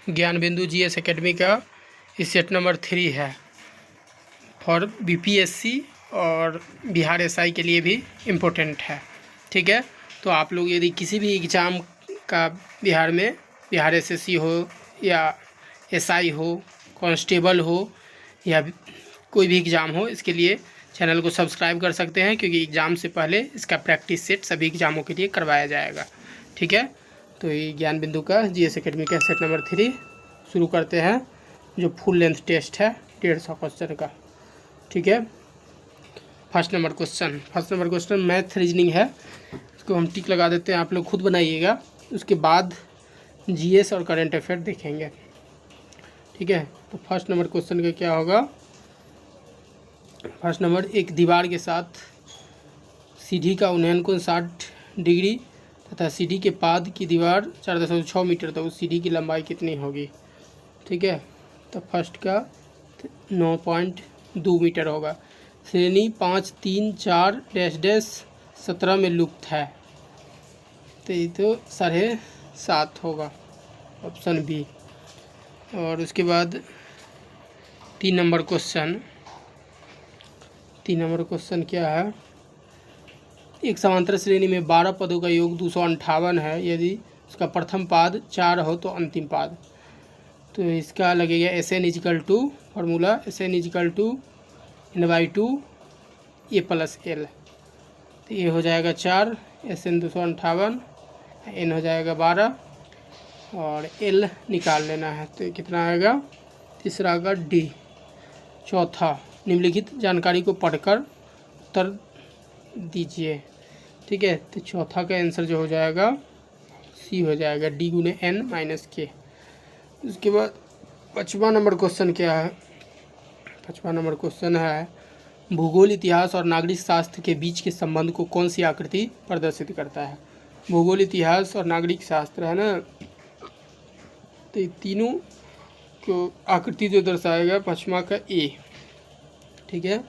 ज्ञान बिंदु GS academy का सेट नंबर 3 है फॉर बीपीएससी और बिहार एसआई के लिए भी इम्पोर्टेंट है। ठीक है, तो आप लोग यदि किसी भी एग्ज़ाम का बिहार में, बिहार एसएससी हो या एसआई हो, कांस्टेबल हो या कोई भी एग्ज़ाम हो, इसके लिए चैनल को सब्सक्राइब कर सकते हैं, क्योंकि एग्ज़ाम से पहले इसका प्रैक्टिस सेट सभी एग्ज़ामों के लिए करवाया जाएगा। ठीक है, तो ये ज्ञान बिंदु का जीएस एकेडमी का सेट नंबर 3 शुरू करते हैं, जो फुल लेंथ टेस्ट है 150 क्वेश्चन का। ठीक है, first number question math reasoning है, इसको हम टिक लगा देते हैं, आप लोग खुद बनाइएगा। उसके बाद जीएस और करंट अफेयर देखेंगे। ठीक है, तो फर्स्ट नंबर क्वेश्चन का क्या होगा। फर्स्ट नंबर, एक दीवार के साथ सीढ़ी का उन्नयन कोण 60 डिग्री तथा सीढ़ी के पाद की दीवार 4.6 मीटर, तो उस सीढ़ी की लंबाई कितनी होगी। ठीक है, तो फर्स्ट का 9.2 मीटर होगा। श्रेणी 5, 3, 4 - 17 में लुप्त है, तो ये तो 7.5 होगा, ऑप्शन बी। और उसके बाद 3 नंबर क्वेश्चन क्या है। एक समांतर श्रेणी में 12 पदों का योग 258 है, यदि उसका प्रथम पाद 4 हो तो अंतिम पाद। तो इसका लगेगा SN formula SN n/2 a+l। तो ये हो जाएगा 4, SN 258, n हो जाएगा 12 और l निकाल लेना है, तो कितना आएगा। तीसरा का D। चौथा, निम्नलिखित जानकारी को पढ़कर उत्तर दीजिए। ठीक है, तो चौथा का आंसर जो हो जाएगा C हो जाएगा, D × n - k। उसके बाद 5वां नंबर क्वेश्चन क्या है। 5वां नंबर क्वेश्चन है, भूगोल, इतिहास और नागरिक शास्त्र के बीच के संबंध को कौन सी आकृति प्रदर्शित करता है। भूगोल, इतिहास और नागरिक शास्त्र है ना, तो ये तीनों को आकृति जो दर्शाएगा 5वां का A। ठीक है,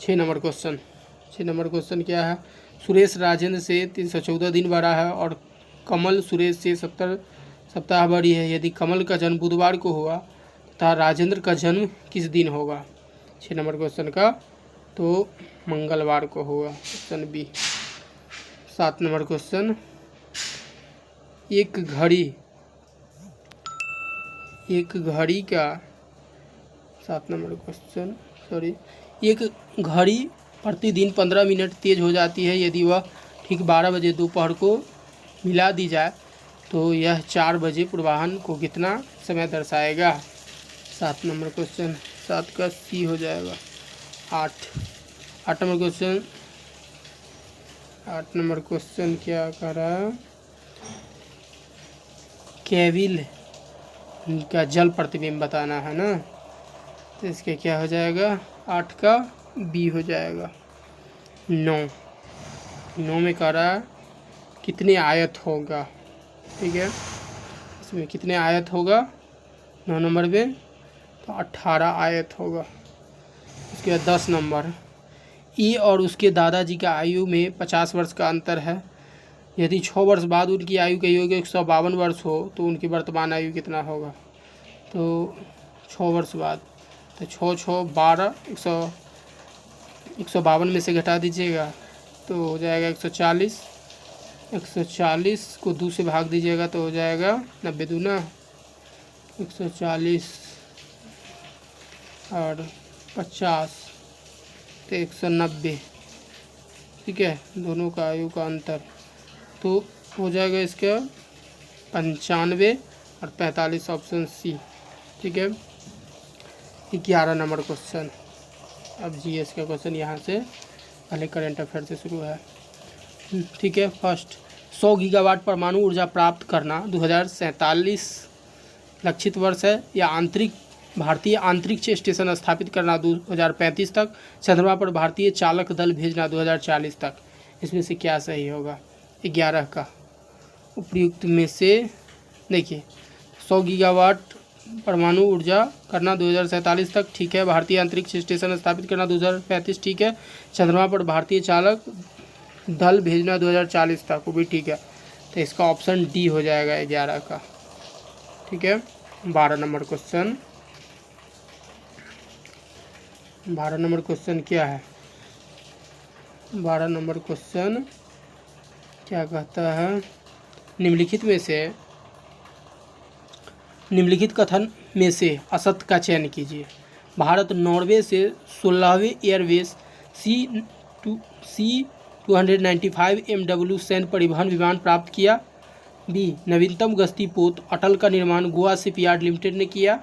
6 नंबर क्वेश्चन क्या है। सुरेश राजेंद्र से 314 दिन बड़ा है और कमल सुरेश से 70 सप्ताह बड़ी है। यदि कमल का जन्म बुधवार को हुआ तथा राजेंद्र का जन्म किस दिन होगा। 6 नंबर क्वेश्चन का, तो मंगलवार को होगा, ऑप्शन बी। 7 नंबर क्वेश्चन, एक घड़ी का 7 नंबर क्वेश्चन, एक घड़ी प्रतिदिन 15 मिनट तेज हो जाती है, यदि वह ठीक 12 बजे दोपहर को मिला दी जाए तो यह 4 बजे पूर्वाह्न को कितना समय दर्शाएगा। 7 नंबर क्वेश्चन, 7 का C हो जाएगा। 8 नंबर क्वेश्चन क्या कह रहा है। केविल का जल प्रतिबिंब बताना है ना, तो इसके क्या हो जाएगा। 8 का B हो जाएगा। 9 में कह रहा है कितने आयत होगा। ठीक है, इसमें कितने आयत होगा 9 नंबर में, तो 18 आयत होगा। उसके बाद 10 नंबर, E और उसके दादाजी का आयु में 50 वर्ष का अंतर है। यदि 6 वर्ष बाद उनकी आयु का योग 152 वर्ष हो तो उनकी वर्तमान आयु कितना होगा। तो 6 वर्ष बाद, तो 6 6 12, 152 में से घटा दीजिएगा तो हो जाएगा 140। 140 को 2 से भाग दीजिएगा तो हो जाएगा 90 दूना 140 और 50, तो 190। ठीक है, दोनों का आयु का अंतर तो हो जाएगा इसका 95 और 45, ऑप्शन C। ठीक है, 11 नंबर क्वेश्चन। अब जीएस का क्वेश्चन यहाँ से पहले करंट अफेयर से शुरू है। ठीक है, फर्स्ट, 100 गीगावाट परमाणु ऊर्जा प्राप्त करना 2047 लक्षित वर्ष है, या भारतीय अंतरिक्ष स्टेशन स्थापित करना 2035 तक, चंद्रमा पर भारतीय चालक दल भेजना 2040 तक। इसमें से क्या सही होगा। 11 का उपयुक्त में से देखिए, 100 गीगावाट परमाणु ऊर्जा करना 2047 तक, ठीक है। भारतीय अंतरिक्ष स्टेशन स्थापित करना 2035, ठीक है। चंद्रमा पर भारतीय चालक दल भेजना 2040 तक, वो भी ठीक है। तो इसका ऑप्शन D हो जाएगा 11 का। ठीक है, 12 नंबर क्वेश्चन, 12 नंबर क्वेश्चन क्या है? 12 नंबर क्वेश्चन क्या कहता है? निम्नलिखित कथन में से असत्य का चयन कीजिए। भारत नॉर्वे से 16वें एयरवेज C-295 MW सैन्य परिवहन विमान प्राप्त किया। बी, नवीनतम गश्ती पोत अटल का निर्माण गोवा शिपयार्ड लिमिटेड ने किया।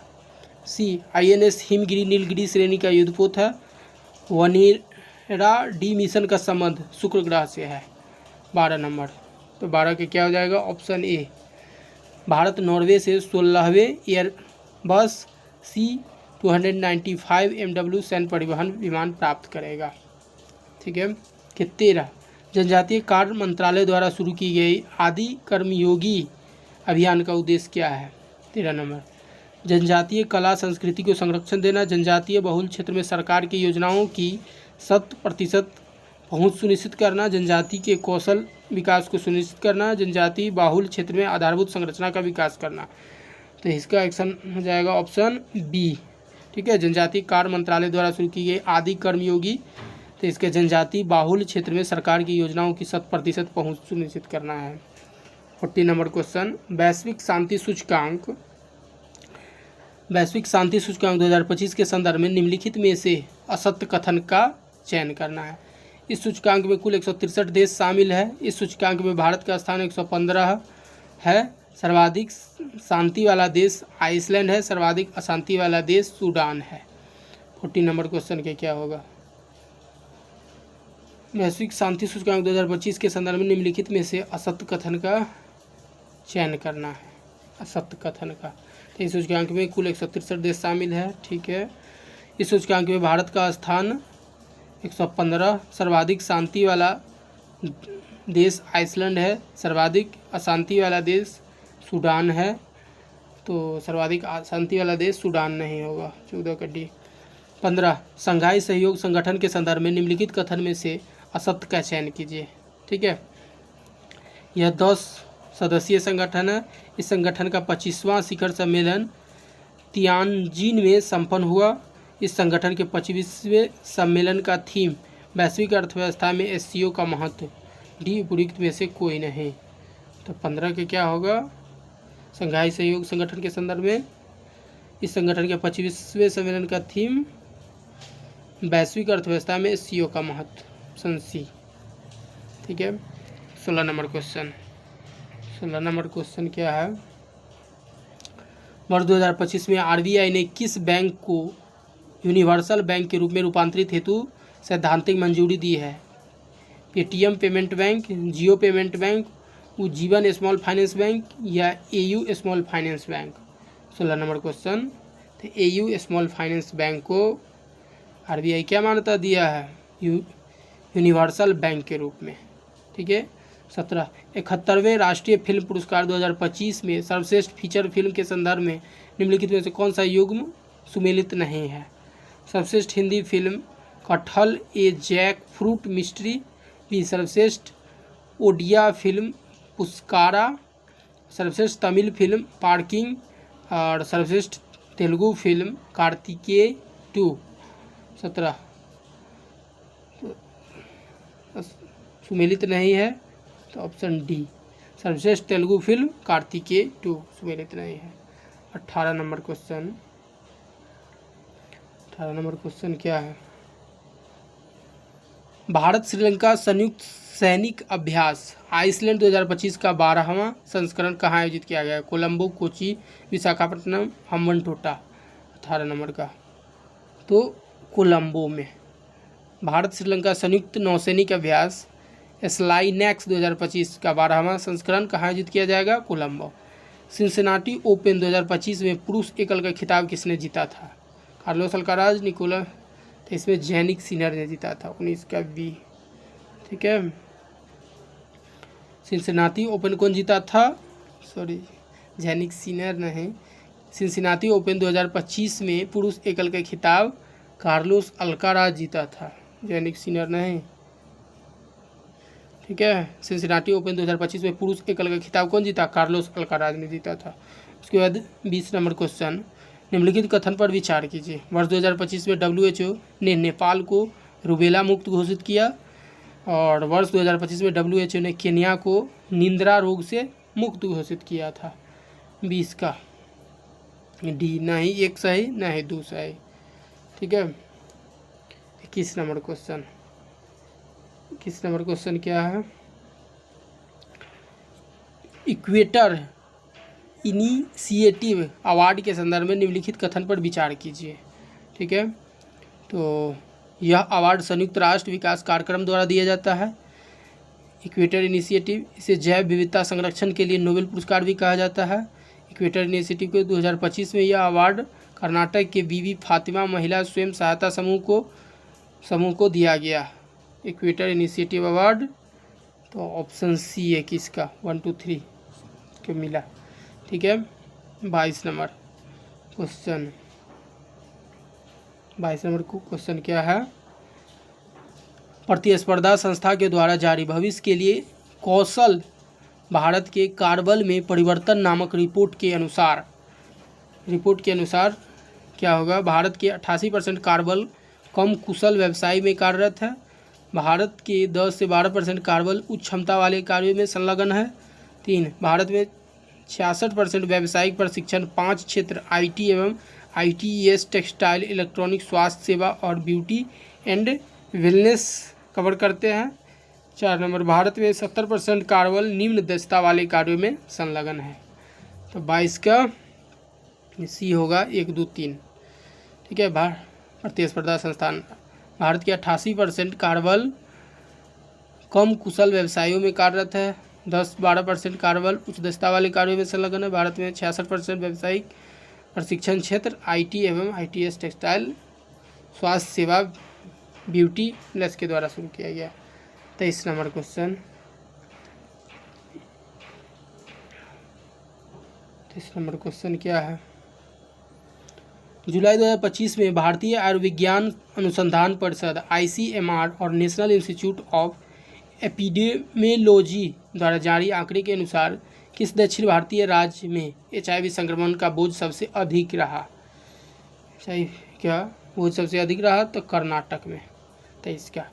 सी, INS हिमगिरी नीलगिरी श्रेणी का युद्धपोत है। वनेरा डी मिशन का संबंध शुक्र ग्रह से है। 12 नंबर, तो 12 के क्या हो जाएगा? ऑप्शन ए, भारत नॉर्वे से 16वें एयरबस C-295 MW सैन्य परिवहन विमान प्राप्त करेगा। ठीक है। कि 13, जनजातीय कार्य मंत्रालय द्वारा शुरू की गई आदि कर्मयोगी अभियान का उद्देश्य क्या है? 13 नंबर, जनजातीय कला संस्कृति को संरक्षण देना, जनजातीय बहुल क्षेत्र में सरकार की योजनाओं की 100% पहुँच सुनिश्चित करना, जनजाति के कौशल विकास को सुनिश्चित करना, जनजाति बाहुल क्षेत्र में आधारभूत संरचना का विकास करना। तो इसका एक्शन हो जाएगा ऑप्शन बी। ठीक है, जनजातीय कार्य मंत्रालय द्वारा शुरू की गई आदि कर्मयोगी, तो इसके जनजाति बाहुल क्षेत्र में सरकार की योजनाओं की 100% पहुँच सुनिश्चित करना है। 40 नंबर क्वेश्चन, वैश्विक शांति सूचकांक 2025 के संदर्भ में निम्नलिखित में से असत्य कथन का चयन करना है। इस सूचकांक में कुल 163 देश शामिल है। इस सूचकांक में भारत का स्थान 115 है। सर्वाधिक शांति वाला देश आइसलैंड है। सर्वाधिक अशांति वाला देश सूडान है। 40 नंबर क्वेश्चन के क्या होगा? वैश्विक शांति सूचकांक 2025 के संदर्भ में निम्नलिखित में से असत्य कथन का चयन करना है। असत्य कथन का, तो इस सूचकांक में कुल 163 देश शामिल है। ठीक है, इस सूचकांक में भारत का स्थान 115, सर्वाधिक शांति वाला देश आइसलैंड है। सर्वाधिक अशांति वाला देश सूडान है। तो सर्वाधिक अशांति वाला देश सूडान नहीं होगा। 14 का डी। 15, संघाई सहयोग संगठन के संदर्भ में निम्नलिखित कथन में से असत्य का चयन कीजिए। ठीक है, यह 10 सदस्यीय संगठन है। इस संगठन का 25वां शिखर सम्मेलन तियानजिन में संपन्न हुआ। इस संगठन के 25वें सम्मेलन का थीम वैश्विक अर्थव्यवस्था में SCO का महत्व। डी, उपयुक्त में से कोई नहीं। तो 15 के क्या होगा? संघाई सहयोग संगठन के संदर्भ में इस संगठन के 25वें सम्मेलन का थीम वैश्विक अर्थव्यवस्था में SCO का महत्व, ऑप्शन सी। ठीक है। 16 नंबर क्वेश्चन, 16 नंबर क्वेश्चन क्या है? वर्ष 2025 में RBI ने किस बैंक को यूनिवर्सल बैंक के रूप में रूपांतरित हेतु सैद्धांतिक मंजूरी दी है? Paytm payment bank, Jio payment bank, Ujjivan small finance bank या AU small finance bank? 16 number question, तो AU स्मॉल फाइनेंस बैंक को RBI क्या मान्यता दिया है? यूनिवर्सल बैंक के रूप में। ठीक है। 17, 71वें राष्ट्रीय फिल्म पुरस्कार 2025 में सर्वश्रेष्ठ फीचर फिल्म के संदर्भ में निम्नलिखित में से कौन सा युग्म सुमेलित नहीं है? सर्वश्रेष्ठ हिंदी फिल्म कटहल ए जैक फ्रूट मिस्ट्री। बी, सर्वश्रेष्ठ ओडिया फिल्म पुष्कारा। सर्वश्रेष्ठ तमिल फिल्म पार्किंग। और सर्वश्रेष्ठ तेलुगु फिल्म कार्तिकेय 2। 17 सुमेलित नहीं है, तो ऑप्शन डी, सर्वश्रेष्ठ तेलुगु फिल्म कार्तिकेय 2 सुमेलित नहीं है। 18 नंबर क्वेश्चन, 18 नंबर क्वेश्चन क्या है? भारत श्रीलंका संयुक्त सैनिक अभ्यास आइसलैंड 2025 का 12वां संस्करण कहाँ आयोजित किया गया है? कोलंबो, कोची, विशाखापट्टनम, हम्बनटोटा। 18 नंबर का, तो कोलंबो में। भारत श्रीलंका संयुक्त नौसैनिक अभ्यास स्लाइनेक्स 2025 का 12वां संस्करण कहाँ आयोजित किया जाएगा? कोलंबो। सिंसिनाटी ओपन 2025 में पुरुष एकल का खिताब किसने जीता था? कार्लोस अल्काराज, निकोला, तो इसमें जैनिक सिनर ने जीता था। 19 का बी। ठीक है, सिंसिनाटी ओपन कौन जीता था? सॉरी, जैनिक सिनर नहीं। सिंसिनाटी ओपन 2025 में पुरुष एकल का खिताब कार्लोस अल्काराज जीता था, जैनिक सिनर नहीं। ठीक है, सिंसिनाटी ओपन 2025 में पुरुष एकल का खिताब कौन जीता? कार्लोस अल्काराज ने जीता था। उसके उसके बाद 20 नंबर क्वेश्चन, निम्नलिखित कथन पर विचार कीजिए। वर्ष 2025 में WHO ने नेपाल को रूबेला मुक्त घोषित किया और वर्ष 2025 में WHO ने केन्या को निंद्रा रोग से मुक्त घोषित किया था। 20 का डी, ना ही एक सही ना ही दो सही। ठीक है। 21 नंबर क्वेश्चन, 21 नंबर क्वेश्चन क्या है, इक्वेटर इनिशिएटिव अवार्ड के संदर्भ में निम्नलिखित कथन पर विचार कीजिए। ठीक है। तो यह अवार्ड संयुक्त राष्ट्र विकास कार्यक्रम द्वारा दिया जाता है। इक्वेटर इनिशिएटिव, इसे जैव विविधता संरक्षण के लिए नोबेल पुरस्कार भी कहा जाता है। इक्वेटर इनिशिएटिव को 2025 में यह अवार्ड कर्नाटक के बीबी फातिमा महिला स्वयं सहायता समूह को दिया गया। इक्वेटर इनिशिएटिव अवार्ड, तो ऑप्शन सी है किसका, 1 2 3 को मिला। ठीक है। 22 नंबर क्वेश्चन, 22 नंबर क्वेश्चन क्या है, प्रतिस्पर्धा संस्था के द्वारा जारी भविष्य के लिए कौशल भारत के कार्यबल में परिवर्तन नामक रिपोर्ट के अनुसार क्या होगा, भारत के 88% कार्यबल कम कुशल व्यवसाय में कार्यरत है। भारत के 10 से 12% कार्यबल उच्च क्षमता वाले कार्यों में संलग्न है। 3, भारत में 66% व्यावसायिक प्रशिक्षण 5 क्षेत्र IT एवं ITES, टेक्सटाइल, इलेक्ट्रॉनिक, स्वास्थ्य सेवा और ब्यूटी एंड वेलनेस कवर करते हैं। 4 नंबर, भारत में 70% कार्यबल निम्न दक्षता वाले कार्यों में संलग्न है। तो 22 का सी होगा 1 2 3। ठीक है। प्रतिस्पर्धा संस्थान, भारत के 88% कार्यबल कम कुशल व्यवसायों में कार्यरत है। 10-12% कार्यबल उच्च दक्षता वाले कार्यों में संलग्न है। भारत में 66% व्यावसायिक प्रशिक्षण क्षेत्र IT एवं ITES, टेक्सटाइल, स्वास्थ्य सेवा, ब्यूटी प्लस के द्वारा शुरू किया गया। 23 नंबर क्वेश्चन, 23 नंबर क्वेश्चन क्या है, जुलाई 2025 में भारतीय आयुर्विज्ञान अनुसंधान परिषद ICMR और नेशनल इंस्टीट्यूट ऑफ एपिडेमियोलॉजी द्वारा जारी आंकड़े के अनुसार किस दक्षिण भारतीय राज्य में HIV संक्रमण का बोझ सबसे अधिक रहा। क्या बोझ सबसे अधिक रहा, तो कर्नाटक में। 23 का,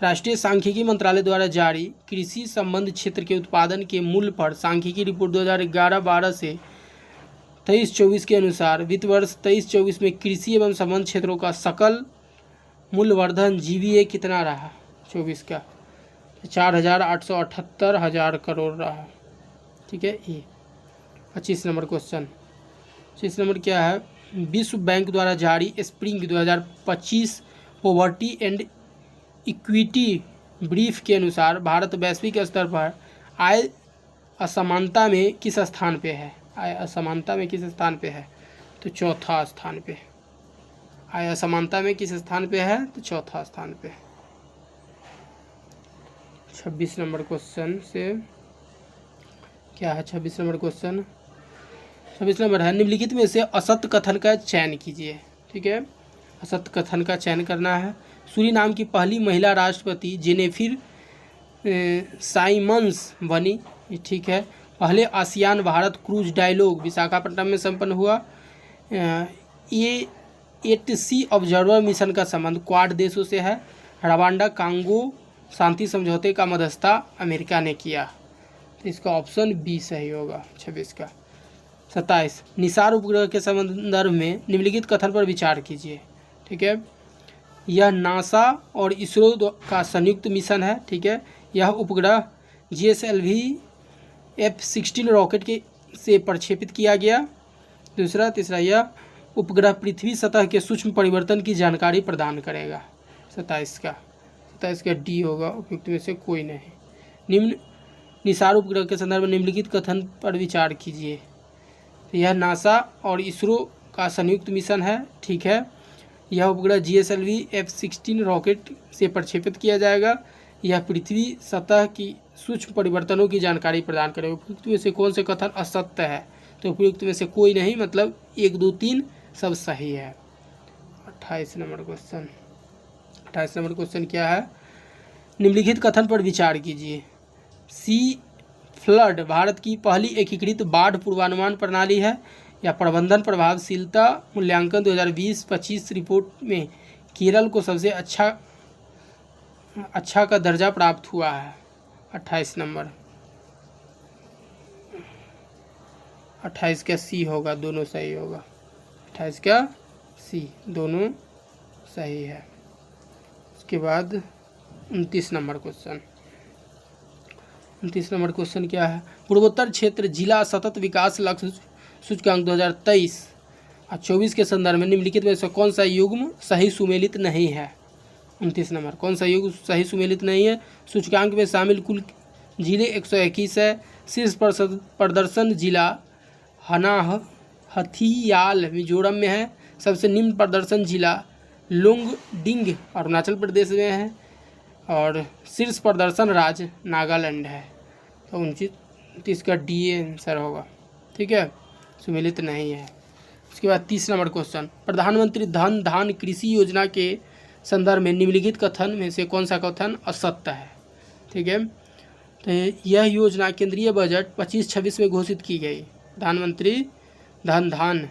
राष्ट्रीय सांख्यिकी मंत्रालय द्वारा जारी कृषि संबंध क्षेत्र के उत्पादन के मूल्य पर सांख्यिकी रिपोर्ट 2011-12 से 23-24 के अनुसार वित्त वर्ष 23-24 में कृषि एवं संबंध क्षेत्रों का सकल मूल्यवर्धन GVA कितना रहा। 24 का 4,878 करोड़ रहा। ठीक है। ये 25 नंबर क्वेश्चन, 25 नंबर क्या है, विश्व बैंक द्वारा जारी spring 2025 poverty and equity brief के अनुसार भारत वैश्विक स्तर पर आय असमानता में किस स्थान पे है। आय असमानता में किस स्थान पे है, तो चौथा स्थान पे। आय असमानता में किस स्थान पे है, तो चौथा स्थान पे। 26 नंबर क्वेश्चन से क्या है, 26 नंबर क्वेश्चन, 26 नंबर है, निम्नलिखित में से असत्य कथन का चयन कीजिए। ठीक है। असत्य कथन का चयन करना है। सूरीनाम की पहली महिला राष्ट्रपति जेनेफिर साइमंस बनी। ठीक है। पहले ASEAN Bharat cruise dialogue Visakhapatnam में संपन्न हुआ। ये 8C ऑब्जर्वर मिशन का संबंध क्वाड देशों से है। रवांडा कांगो शांति समझौते का मध्यस्थता अमेरिका ने किया। तो इसका ऑप्शन बी सही होगा 26 का। 27, निसार उपग्रह के संदर्भ में निम्नलिखित कथन पर विचार कीजिए। ठीक है। यह नासा और इसरो का संयुक्त मिशन है। ठीक है। यह उपग्रह GSLV F-16 रॉकेट से प्रक्षेपित किया गया। दूसरा, तीसरा, यह उपग्रह पृथ्वी सतह के सूक्ष्म परिवर्तन की जानकारी प्रदान करेगा। 27 का डी होगा, उपयुक्त में से कोई नहीं। निम्न निसार उपग्रह के संदर्भ में निम्नलिखित कथन पर विचार कीजिए। यह नासा और इसरो का संयुक्त मिशन है। ठीक है। यह उपग्रह GSLV F-16 रॉकेट से प्रक्षेपित किया जाएगा। यह पृथ्वी सतह की सूक्ष्म परिवर्तनों की जानकारी प्रदान करेगा। उपयुक्त में से कौन से कथन असत्य है, तो उपयुक्त में से कोई नहीं, मतलब 1 2 3 सब सही है। 28 नंबर क्वेश्चन, 28 नंबर क्वेश्चन क्या है, निम्नलिखित कथन पर विचार कीजिए। सी फ्लड भारत की पहली एकीकृत बाढ़ पूर्वानुमान प्रणाली है। या प्रबंधन प्रभावशीलता मूल्यांकन 2020-25 रिपोर्ट में केरल को सबसे अच्छा का दर्जा प्राप्त हुआ है। 28 नंबर, 28 का सी होगा, दोनों सही होगा। 28 का सी, दोनों सही है। उसके बाद 29 नंबर क्वेश्चन। 29 नंबर क्वेश्चन क्या है? पूर्वोत्तर क्षेत्र जिला सतत विकास लक्ष्य सूचकांक 2023 और 24 के संदर्भ में निम्नलिखित में से कौन सा युग्म सही सुमेलित नहीं है? 29 नंबर, कौन सा युग्म सही सुमेलित नहीं है? सूचकांक में शामिल कुल जिले 121 है। शीर्ष प्रदर्शन जिला हथियाल मिजोरम में है। सबसे निम्न प्रदर्शन जिला लोंगडिंग अरुणाचल प्रदेश में है। और शीर्ष प्रदर्शन राज्य नागालैंड है। तो 29 का डी आंसर होगा। ठीक है, सुमेलित नहीं है। उसके बाद 30 नंबर क्वेश्चन, प्रधानमंत्री धन धान कृषि योजना के संदर्भ में निम्नलिखित कथन में से कौन सा कथन असत्य है? ठीक है, तो यह योजना केंद्रीय बजट 25-26 में घोषित की गई। प्रधानमंत्री धन धान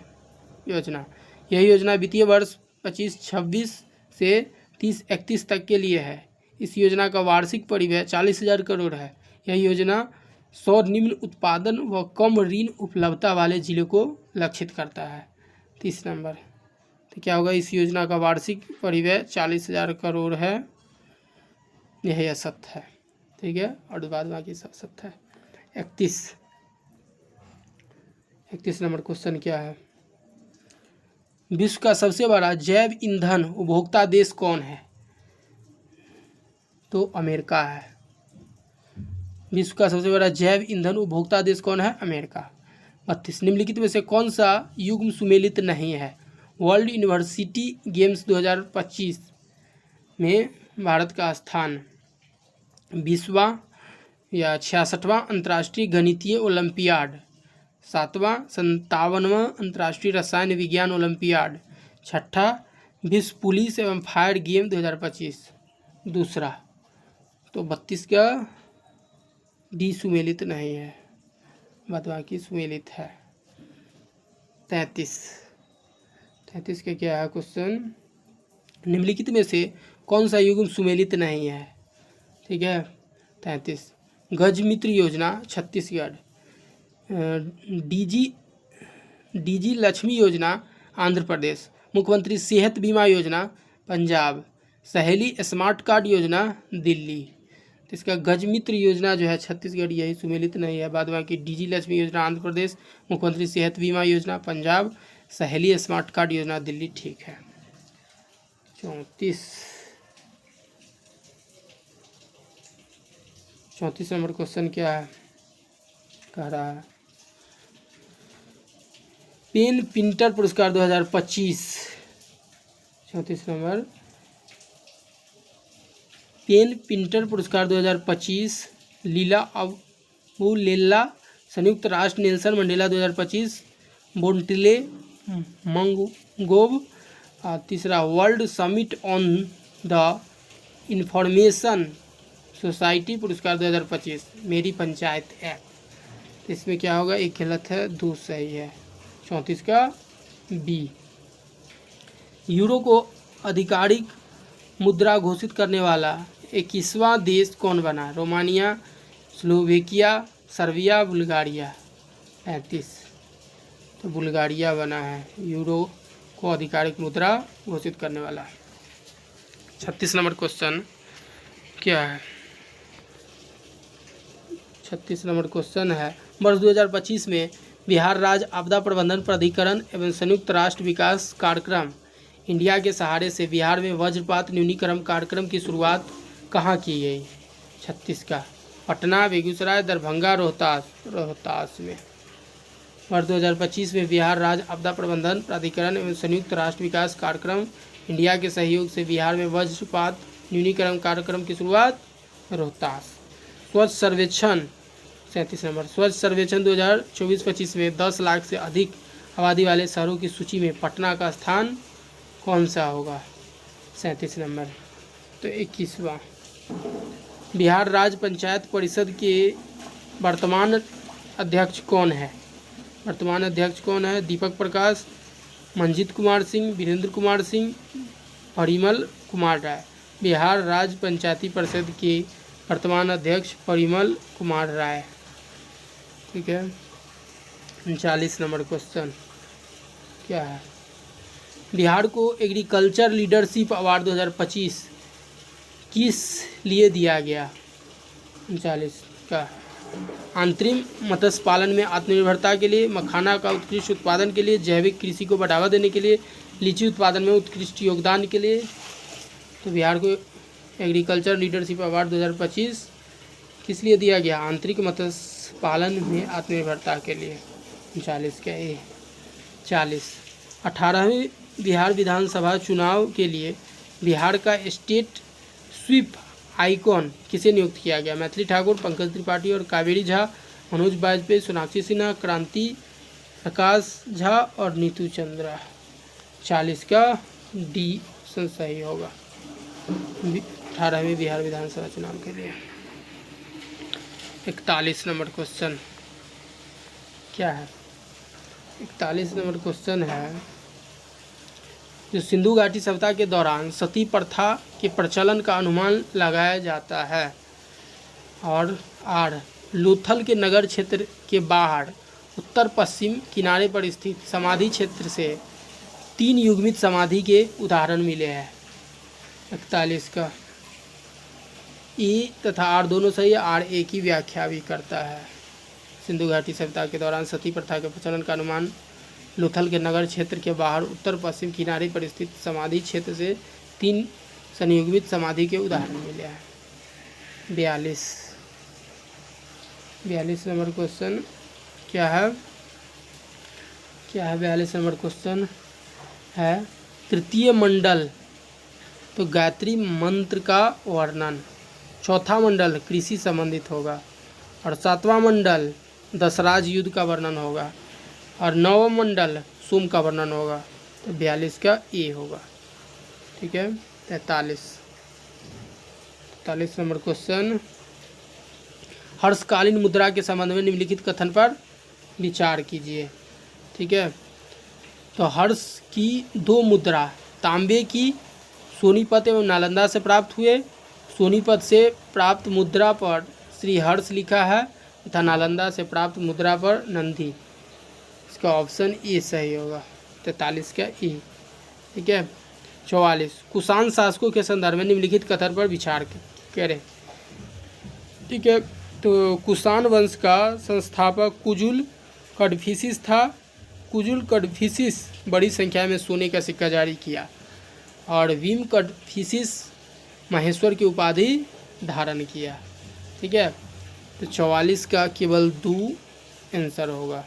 योजना, यह योजना वित्तीय वर्ष 25-26 से 30-31 तक के लिए है। इस योजना का वार्षिक परिव्यय 40,000 करोड़ है। यह योजना 100 निम्न उत्पादन व कम ऋण उपलब्धता वाले जिलों को लक्षित करता है। 30 नंबर, तो क्या होगा? इस योजना का वार्षिक परिव्यय 40,000 करोड़ है। यही असत्य है। ठीक है, और बाद बाकी सब सत्य है। 31 नंबर क्वेश्चन क्या है? विश्व का सबसे बड़ा जैव ईंधन उपभोक्ता देश कौन है? तो अमेरिका है। विश्व का सबसे बड़ा जैव ईंधन उपभोक्ता देश कौन है? अमेरिका। 32, निम्नलिखित में से कौन सा युग्म सुमेलित नहीं है? वर्ल्ड यूनिवर्सिटी गेम्स 2025 में भारत का स्थान 20वां या 66वां अंतर्राष्ट्रीय गणितीय ओलंपियाड, 7वां 57वां अंतर्राष्ट्रीय रसायन विज्ञान ओलंपियाड, 6ठा विश्व पुलिस एवं फायर गेम 2025 दूसरा। तो 32 का डी सुमेलित नहीं है, बाद बाकी सुमेलित है। 33 का क्या है क्वेश्चन? निम्नलिखित में से कौन सा युग्म सुमेलित नहीं है? ठीक है, 33 गजमित्र योजना छत्तीसगढ़, डीजी लक्ष्मी योजना आंध्र प्रदेश, मुख्यमंत्री सेहत बीमा योजना पंजाब, सहेली स्मार्ट कार्ड योजना दिल्ली। तो इसका गजमित्र योजना जो है छत्तीसगढ़, यही सुमेलित नहीं है। बाद बाकी डीजी लक्ष्मी योजना आंध्र प्रदेश, मुख्यमंत्री सेहत बीमा योजना पंजाब, सहेली स्मार्ट कार्ड योजना दिल्ली। ठीक है। 34 नंबर क्वेश्चन क्या है? कह रहा है पेन पिंटर पुरस्कार 2025। 34 नंबर, पेन पिंटर पुरस्कार 2025 लीला अबुलेला, संयुक्त राष्ट्र नेल्सन मंडेला 2025, बोंटिले मंगोव। तीसरा world summit on the information society पुरस्कार 2025 मेरी पंचायत ऐप। तो इसमें क्या होगा? एक गलत है, दो सही है। 34 का बी। यूरो को आधिकारिक मुद्रा घोषित करने वाला 21वां देश कौन बना? Romania, Slovakia, Serbia, Bulgaria. 35, तो बुल्गारिया बना है यूरो को आधिकारिक मुद्रा घोषित करने वाला। 36 नंबर क्वेश्चन क्या है? 36 नंबर क्वेश्चन है वर्ष 2025 में बिहार राज्य आपदा प्रबंधन प्राधिकरण एवं संयुक्त राष्ट्र विकास कार्यक्रम इंडिया के सहारे से बिहार में वज्रपात न्यूनीकरण कार्यक्रम की शुरुआत कहाँ की गई? 36 का पटना, बेगूसराय, दरभंगा, रोहतास में। वर्ष 2025 में बिहार राज्य आपदा प्रबंधन प्राधिकरण एवं संयुक्त राष्ट्र विकास कार्यक्रम इंडिया के सहयोग से बिहार में वज्रपात न्यूनीकरण कार्यक्रम की शुरुआत रोहतास। स्वच्छ सर्वेक्षण 37 नंबर, स्वच्छ सर्वेक्षण 2024-25 में 10 लाख से अधिक आबादी वाले शहरों की सूची में पटना का स्थान कौन सा होगा? 37 नंबर, तो 21वां। बिहार राज्य पंचायत परिषद के वर्तमान अध्यक्ष कौन है? वर्तमान अध्यक्ष कौन है? दीपक प्रकाश, मंजीत कुमार सिंह, वीरेंद्र कुमार सिंह, परिमल कुमार राय। बिहार राज्य पंचायती परिषद के वर्तमान अध्यक्ष परिमल कुमार राय। ठीक है। 39 नंबर क्वेश्चन क्या है? बिहार को एग्रीकल्चर लीडरशिप अवार्ड 2025 किस लिए दिया गया? 39 का आंतरिक मत्स्य पालन में आत्मनिर्भरता के लिए, मखाना का उत्कृष्ट उत्पादन के लिए, जैविक कृषि को बढ़ावा देने के लिए, लीची उत्पादन में उत्कृष्ट योगदान के लिए। तो बिहार को एग्रीकल्चर लीडरशिप अवार्ड 2025 किस लिए दिया गया? आंतरिक मत्स्य पालन में आत्मनिर्भरता के लिए। 40 का ए। 40 18वें बिहार विधानसभा चुनाव के लिए बिहार का स्टेट स्वीप आइकॉन किसे नियुक्त किया गया? मैथिली ठाकुर, पंकज त्रिपाठी और कावेरी झा, मनोज वाजपेयी, सोनाक्षी सिन्हा, क्रांति प्रकाश झा और नीतू चंद्रा। 40 का डी ऑप्शन सही होगा 18वें बिहार विधानसभा चुनाव के लिए। 41 नंबर क्वेश्चन क्या है? 41 नंबर क्वेश्चन है, जो सिंधु घाटी सभ्यता के दौरान सती प्रथा के प्रचलन का अनुमान लगाया जाता है। और आर लोथल के नगर क्षेत्र के बाहर उत्तर पश्चिम किनारे पर स्थित समाधि क्षेत्र से 3 युग्मित समाधि के उदाहरण मिले हैं। 41 का ई तथा आर दोनों सही है। आर ए की व्याख्या भी करता है। सिंधु घाटी सभ्यता के दौरान सती प्रथा के प्रचलन का अनुमान लोथल के नगर क्षेत्र के बाहर उत्तर पश्चिम किनारे पर स्थित समाधि क्षेत्र से 3 संयुग्मित समाधि के उदाहरण मिले हैं। 42 नंबर क्वेश्चन क्या है? 42 नंबर क्वेश्चन है, तृतीय मंडल तो गायत्री मंत्र का वर्णन, चौथा मंडल कृषि संबंधित होगा और 7वां मंडल दशराज युद्ध का वर्णन होगा और 9वां मंडल सोम का वर्णन होगा। तो 42 का ए होगा। ठीक है। 43 नंबर क्वेश्चन, हर्षकालीन मुद्रा के संबंध में निम्नलिखित कथन पर विचार कीजिए। ठीक है। तो हर्ष की 2 मुद्रा तांबे की सोनीपत एवं नालंदा से प्राप्त हुए। सोनीपत से प्राप्त मुद्रा पर श्री हर्ष लिखा है तथा नालंदा से प्राप्त मुद्रा पर नंदी। इसका ऑप्शन ए सही होगा। 43 का ए। ठीक है। 44 कुषाण शासकों के संदर्भ में निम्नलिखित कथन पर विचार करें। ठीक है। तो कुषाण वंश का संस्थापक कुजुल कड़फिसिस था। कुजुल कड़फिसिस बड़ी संख्या में सोने का सिक्का जारी किया और भीम कड़फिसिस महेश्वर की उपाधि धारण किया। ठीक है। तो 44 का केवल 2 आंसर होगा।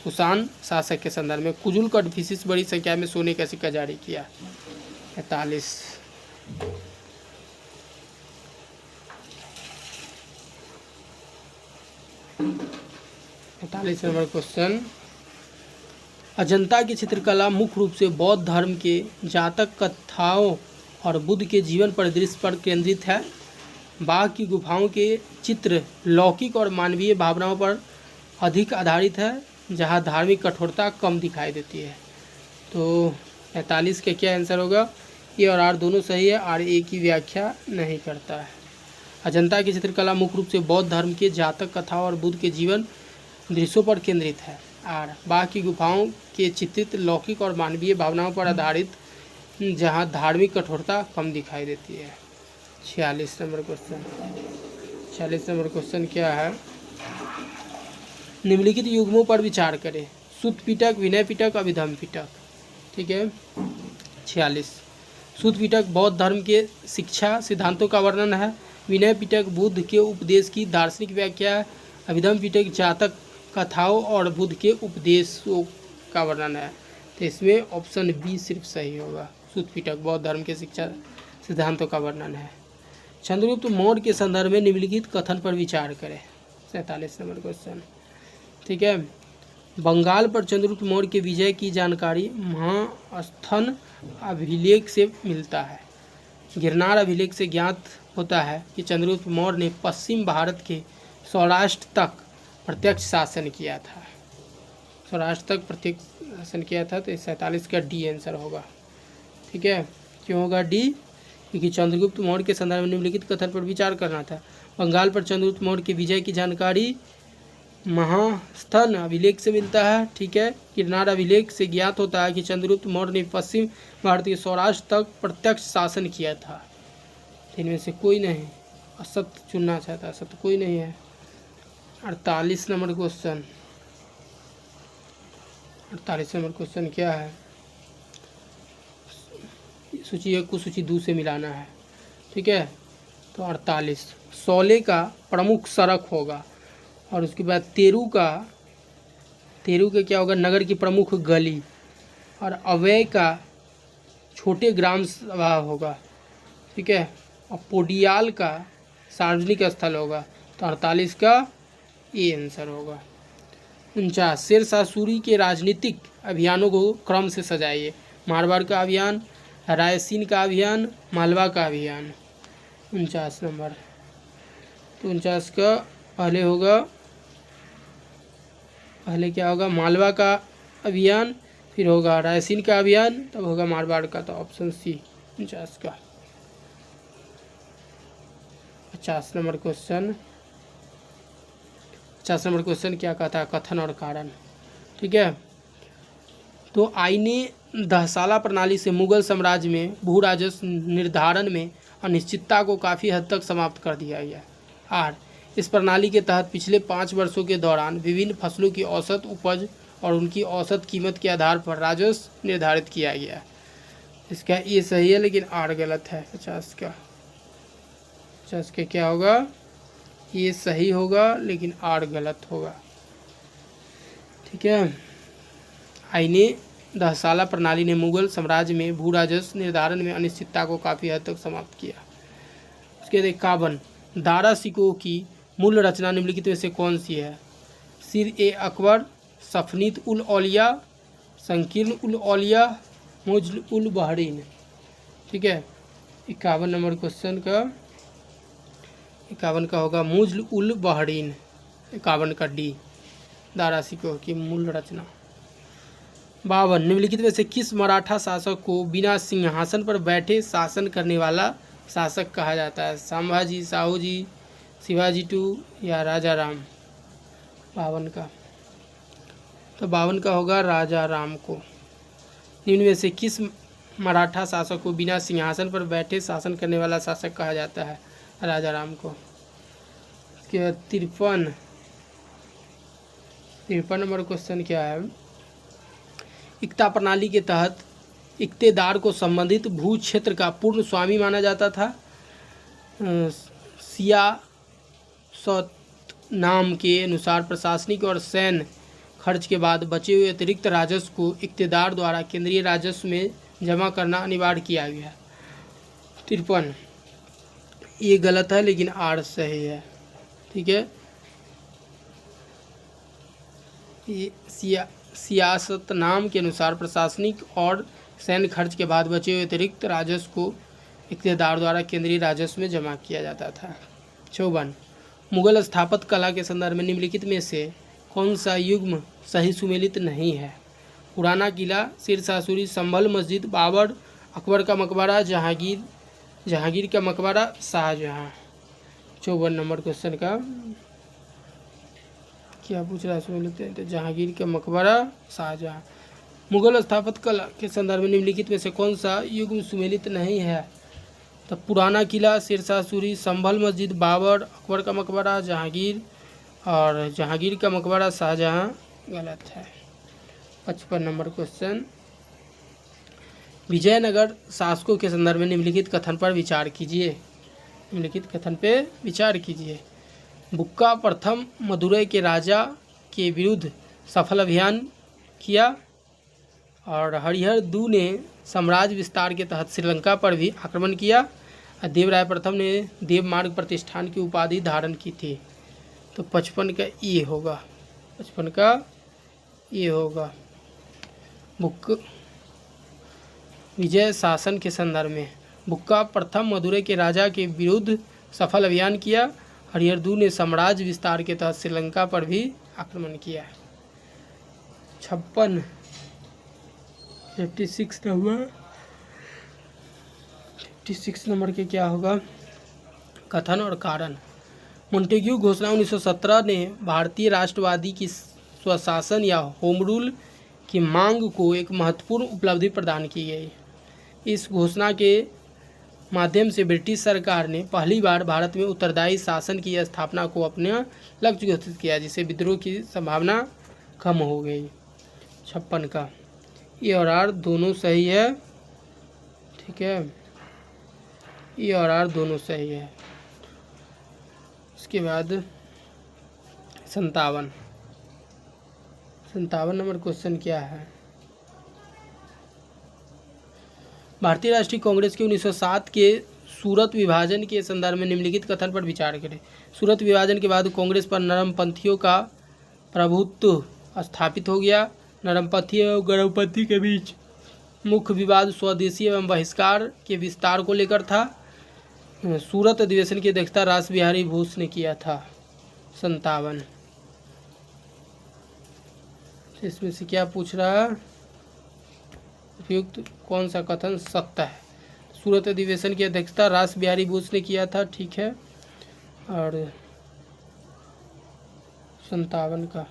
कुषाण शासक के संदर्भ में कुजुल कड़फिसिस बड़ी संख्या में सोने का सिक्का जारी किया। 45 नंबर क्वेश्चन, अजंता की चित्रकला मुख्य रूप से बौद्ध धर्म के जातक कथाओं और बुद्ध के जीवन परिदृश्य पर केंद्रित है। बाघ की गुफाओं के चित्र लौकिक और मानवीय भावनाओं पर अधिक आधारित है, जहां धार्मिक कठोरता कम दिखाई देती है। तो 45 का क्या आंसर होगा? ए और आर दोनों सही है। आर ए की व्याख्या नहीं करता है। अजंता की चित्रकला मुख्य रूप से बौद्ध धर्म के जातक कथाओं और बुद्ध के जीवन दृश्यों पर केंद्रित है। आर बाघ की गुफाओं के चित्रित लौकिक और मानवीय भावनाओं पर आधारित, जहां धार्मिक कठोरता कम दिखाई देती है। 46 नंबर क्वेश्चन क्या है? निम्नलिखित युग्मों पर विचार करें। सुत्त पिटक, विनय पिटक, अभिधम पिटक। ठीक है। 46 सुत्त पिटक बौद्ध धर्म के शिक्षा सिद्धांतों का वर्णन है। विनय पिटक बुद्ध के उपदेश की दार्शनिक व्याख्या है। अभिधम पिटक जातक कथाओं और बुद्ध के उपदेशों का वर्णन है। तो इसमें ऑप्शन बी सिर्फ सही होगा। सुत्त पिटक बौद्ध धर्म के शिक्षा सिद्धांतों का वर्णन है। चंद्रगुप्त मौर्य के संदर्भ में निम्नलिखित कथन पर विचार करें। 47 नंबर क्वेश्चन। ठीक है। बंगाल पर चंद्रगुप्त मौर्य के विजय की जानकारी महास्थन अभिलेख से मिलता है। गिरनार अभिलेख से ज्ञात होता है कि चंद्रगुप्त मौर्य ने पश्चिम भारत के सौराष्ट्र तक प्रत्यक्ष शासन किया था। सौराष्ट्र तक प्रत्येक शासन किया था। तो 47 का डी आंसर होगा। ठीक है, क्यों होगा डी? क्योंकि चंद्रगुप्त मौर्य के संदर्भ में निम्नलिखित कथन पर विचार करना था। बंगाल पर चंद्रगुप्त मौर्य की विजय की जानकारी महास्थन अभिलेख से मिलता है। ठीक है, गिरनार अभिलेख से ज्ञात होता है कि चंद्रगुप्त मौर्य ने पश्चिम भारत के सौराष्ट्र तक प्रत्यक्ष शासन किया था। इनमें से कोई नहीं, असत्य चुनना चाहता, असत्य कोई नहीं है। 48 नंबर क्वेश्चन, 48 नंबर क्वेश्चन क्या है? सूची 1 को सूची 2 से मिलाना है। ठीक है, तो 48 शोले का प्रमुख सड़क होगा, और उसके बाद तेरू का क्या होगा? नगर की प्रमुख गली, और अवय का छोटे ग्राम सभा होगा। ठीक है, और पोडियाल का सार्वजनिक स्थल होगा। तो 48 का ए आंसर होगा। 49 शेरशाह सूरी के राजनीतिक अभियानों को क्रम से सजाइए। मारवाड़ का अभियान, रायसीन का अभियान, मालवा का अभियान। 49 नंबर, तो 49 का पहले होगा, पहले क्या होगा? मालवा का अभियान, फिर होगा रायसीन का अभियान, तब होगा मारवाड़ का। तो ऑप्शन सी 49 का। 50 नंबर क्वेश्चन, 50 नंबर क्वेश्चन क्या कहता है? कथन और कारण। ठीक है, तो आईने दहसाला प्रणाली से मुगल साम्राज्य में भू राजस्व निर्धारण में अनिश्चितता को काफ़ी हद तक समाप्त कर दिया गया। आर इस प्रणाली के तहत पिछले 5 वर्षों के दौरान विभिन्न फसलों की औसत उपज और उनकी औसत कीमत के आधार पर राजस्व निर्धारित किया गया। इसका ये सही है, लेकिन आर गलत है। 50 का, 50 का क्या होगा? ये सही होगा, लेकिन आर गलत होगा। ठीक है, आईने दहसाला प्रणाली ने मुगल साम्राज्य में भू राजस्व निर्धारण में अनिश्चितता को काफ़ी हद तक समाप्त किया। उसके बाद 51 दारा सिकोह की मूल रचना निम्नलिखित में से कौन सी है? सिर ए अकबर, सफनीत उल औलिया, संकीर्ण उल औलिया, मुज्ल उल बहरीन। ठीक है, 51 नंबर क्वेश्चन का 51 का होगा मुज्ल उल बहरीन। 51 का डी, दारा सिकोह की मूल रचना। 52 निम्नलिखित में से किस मराठा शासक को बिना सिंहासन पर बैठे शासन करने वाला शासक कहा जाता है? संभाजी, साहूजी, शिवाजी टू या राजा राम? 52 का, तो 52 का होगा राजा राम को। निम्न में से किस मराठा शासक को बिना सिंहासन पर बैठे शासन करने वाला शासक कहा जाता है? राजा राम को। 53 नंबर क्वेश्चन क्या है? इक्ता प्रणाली के तहत इक्तेदार को संबंधित भू क्षेत्र का पूर्ण स्वामी माना जाता था। सियासत नाम के अनुसार प्रशासनिक और सैन्य खर्च के बाद बचे हुए अतिरिक्त राजस्व को इक्तेदार द्वारा केंद्रीय राजस्व में जमा करना अनिवार्य किया गया। 53 ये गलत है, लेकिन आर सही है। ठीक है, ये सियासत नाम के अनुसार प्रशासनिक और सैन्य खर्च के बाद बचे हुए अतिरिक्त राजस्व को इक्तेदार द्वारा केंद्रीय राजस्व में जमा किया जाता था। 54 मुगल स्थापत्य कला के संदर्भ में निम्नलिखित में से कौन सा युग्म सही सुमेलित नहीं है? पुराना किला, शेरशाह सूरी, संभल मस्जिद, बाबर, अकबर का मकबरा, जहांगीर का मकबरा, शाहजहां। 54 नंबर क्वेश्चन का क्या पूछ रहा है? सुमेलित है तो जहांगीर का मकबरा, शाहजहां। मुगल स्थापत्य कला के संदर्भ में निम्नलिखित में से कौन सा युग्म सुमेलित नहीं है? तो पुराना किला, शेरशाह सूरी, संभल मस्जिद, बाबर, अकबर का मकबरा, जहांगीर, और जहांगीर का मकबरा, शाहजहां गलत है। 55 नंबर क्वेश्चन विजयनगर शासकों के संदर्भ में निम्नलिखित कथन पर विचार कीजिए। निम्नलिखित कथन पे विचार कीजिए। बुक्का प्रथम मदुरै के राजा के विरुद्ध सफल अभियान किया, और हरिहर दू ने साम्राज्य विस्तार के तहत श्रीलंका पर भी आक्रमण किया। देवराय प्रथम ने देवमार्ग प्रतिष्ठान की उपाधि धारण की थी। तो 55 का ये होगा, 55 का ये होगा। विजय शासन के संदर्भ में बुक्का प्रथम मदुरै के राजा के विरुद्ध सफल अभियान किया। हरिहर दू ने साम्राज्य विस्तार के तहत श्रीलंका पर भी आक्रमण किया। 56 नंबर 56 नंबर के क्या होगा? कथन और कारण। मोंटेग्यू घोषणा 1917 ने भारतीय राष्ट्रवादी की स्वशासन या होम रूल की मांग को एक महत्वपूर्ण उपलब्धि प्रदान की गई। इस घोषणा के माध्यम से ब्रिटिश सरकार ने पहली बार भारत में उत्तरदायी शासन की स्थापना को अपना लक्ष्य घोषित किया, जिससे विद्रोह की संभावना कम हो गई। 56 का ए और आर दोनों सही है, ठीक है, ए और आर दोनों सही है। उसके बाद 57 नंबर क्वेश्चन क्या है? भारतीय राष्ट्रीय कांग्रेस के 1907 के सूरत विभाजन के संदर्भ में निम्नलिखित कथन पर विचार करें। सूरत विभाजन के बाद कांग्रेस पर नरमपंथियों का प्रभुत्व स्थापित हो गया। नरमपंथी और गरमपंथी के बीच मुख्य विवाद स्वदेशी एवं बहिष्कार के विस्तार को लेकर था। सूरत अधिवेशन की अध्यक्षता रास बिहारी बोस ने किया था। 57 इसमें से क्या पूछ रहा है? उपयुक्त कौन सा कथन सत्य है? सूरत अधिवेशन की अध्यक्षता रास बिहारी बोस ने किया था, ठीक है। और 57 का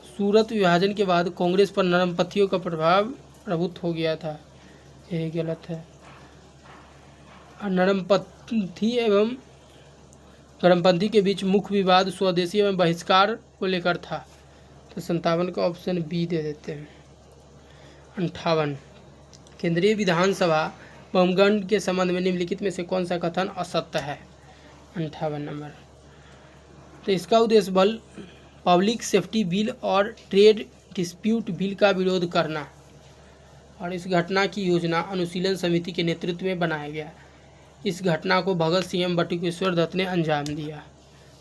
सूरत विभाजन के बाद कांग्रेस पर नरमपंथियों का प्रभुत्व हो गया था, यही गलत है। नरमपंथी एवं गरमपंथी के बीच मुख्य विवाद स्वदेशी एवं बहिष्कार को लेकर था, तो 57 का ऑप्शन बी दे देते हैं। 58 केंद्रीय विधानसभा बहुमत के संबंध में निम्नलिखित में से कौन सा कथन असत्य है? 58 नंबर। तो इसका उद्देश्य पब्लिक सेफ्टी बिल और ट्रेड डिस्प्यूट बिल का विरोध करना, और इस घटना की योजना अनुशीलन समिति के नेतृत्व में बनाया गया। इस घटना को भगत सिंह एवं बटुकेश्वर दत्त ने अंजाम दिया,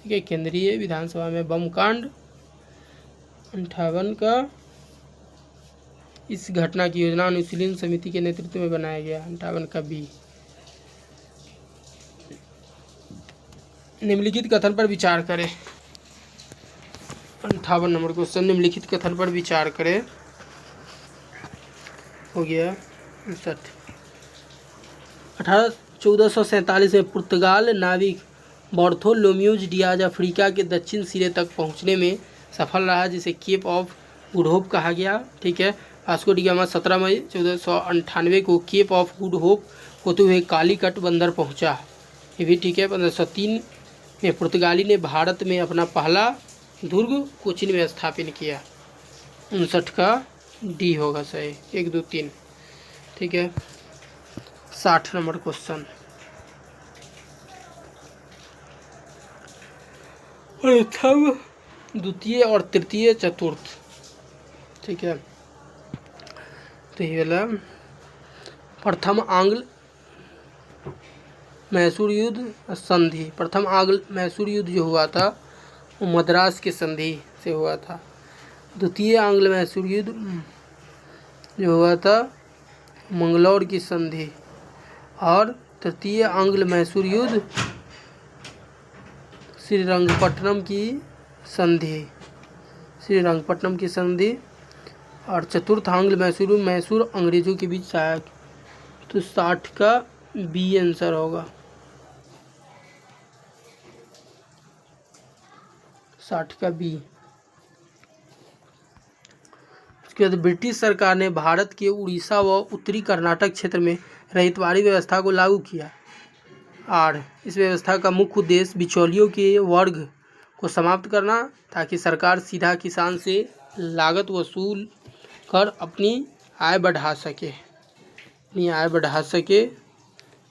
ठीक है। केंद्रीय विधानसभा में बम कांड। 58 का इस घटना की योजना अनुशीलन समिति के नेतृत्व में बनाया गया। 58 का बी। निम्नलिखित कथन पर विचार करें। 58 नंबर क्वेश्चन, निम्नलिखित कथन पर विचार करें। हो गया 1447 में पुर्तगाल नाविक बार्थोलोम्यूज डियाज अफ्रीका के दक्षिण सिरे तक पहुंचने में सफल रहा, जिसे केप ऑफ गुड होप कहा गया, ठीक है। वास्को डी गामा 17 मई 1498 को केप ऑफ गुड होप होते हुए कालीकट बंदर पहुंचा, ये भी ठीक है। 1503 में पुर्तगाली ने भारत में अपना पहला दुर्ग कोचिन में स्थापित किया। 59 का डी होगा सही, 1 2 3, ठीक है। 60 नंबर क्वेश्चन, प्रथम द्वितीय और तृतीय चतुर्थ, ठीक है। तो ये वाला प्रथम आंग्ल मैसूर युद्ध संधि, प्रथम आंग्ल मैसूर युद्ध जो हुआ था वो मद्रास के संधि से हुआ था। द्वितीय आंग्ल मैसूर युद्ध जो हुआ था मंगलौर की संधि, और तृतीय आंग्ल मैसूर युद्ध श्रीरंगपट्टनम की संधि, और चतुर्थ आंग्ल मैसूर अंग्रेजों के बीच आया। तो 60 का बी आंसर होगा। 60 का बी। उसके बाद ब्रिटिश सरकार ने भारत के उड़ीसा व उत्तरी कर्नाटक क्षेत्र में रहितवाड़ी व्यवस्था को लागू किया, और इस व्यवस्था का मुख्य उद्देश्य बिचौलियों के वर्ग को समाप्त करना, ताकि सरकार सीधा किसान से लागत वसूल कर अपनी आय बढ़ा सके।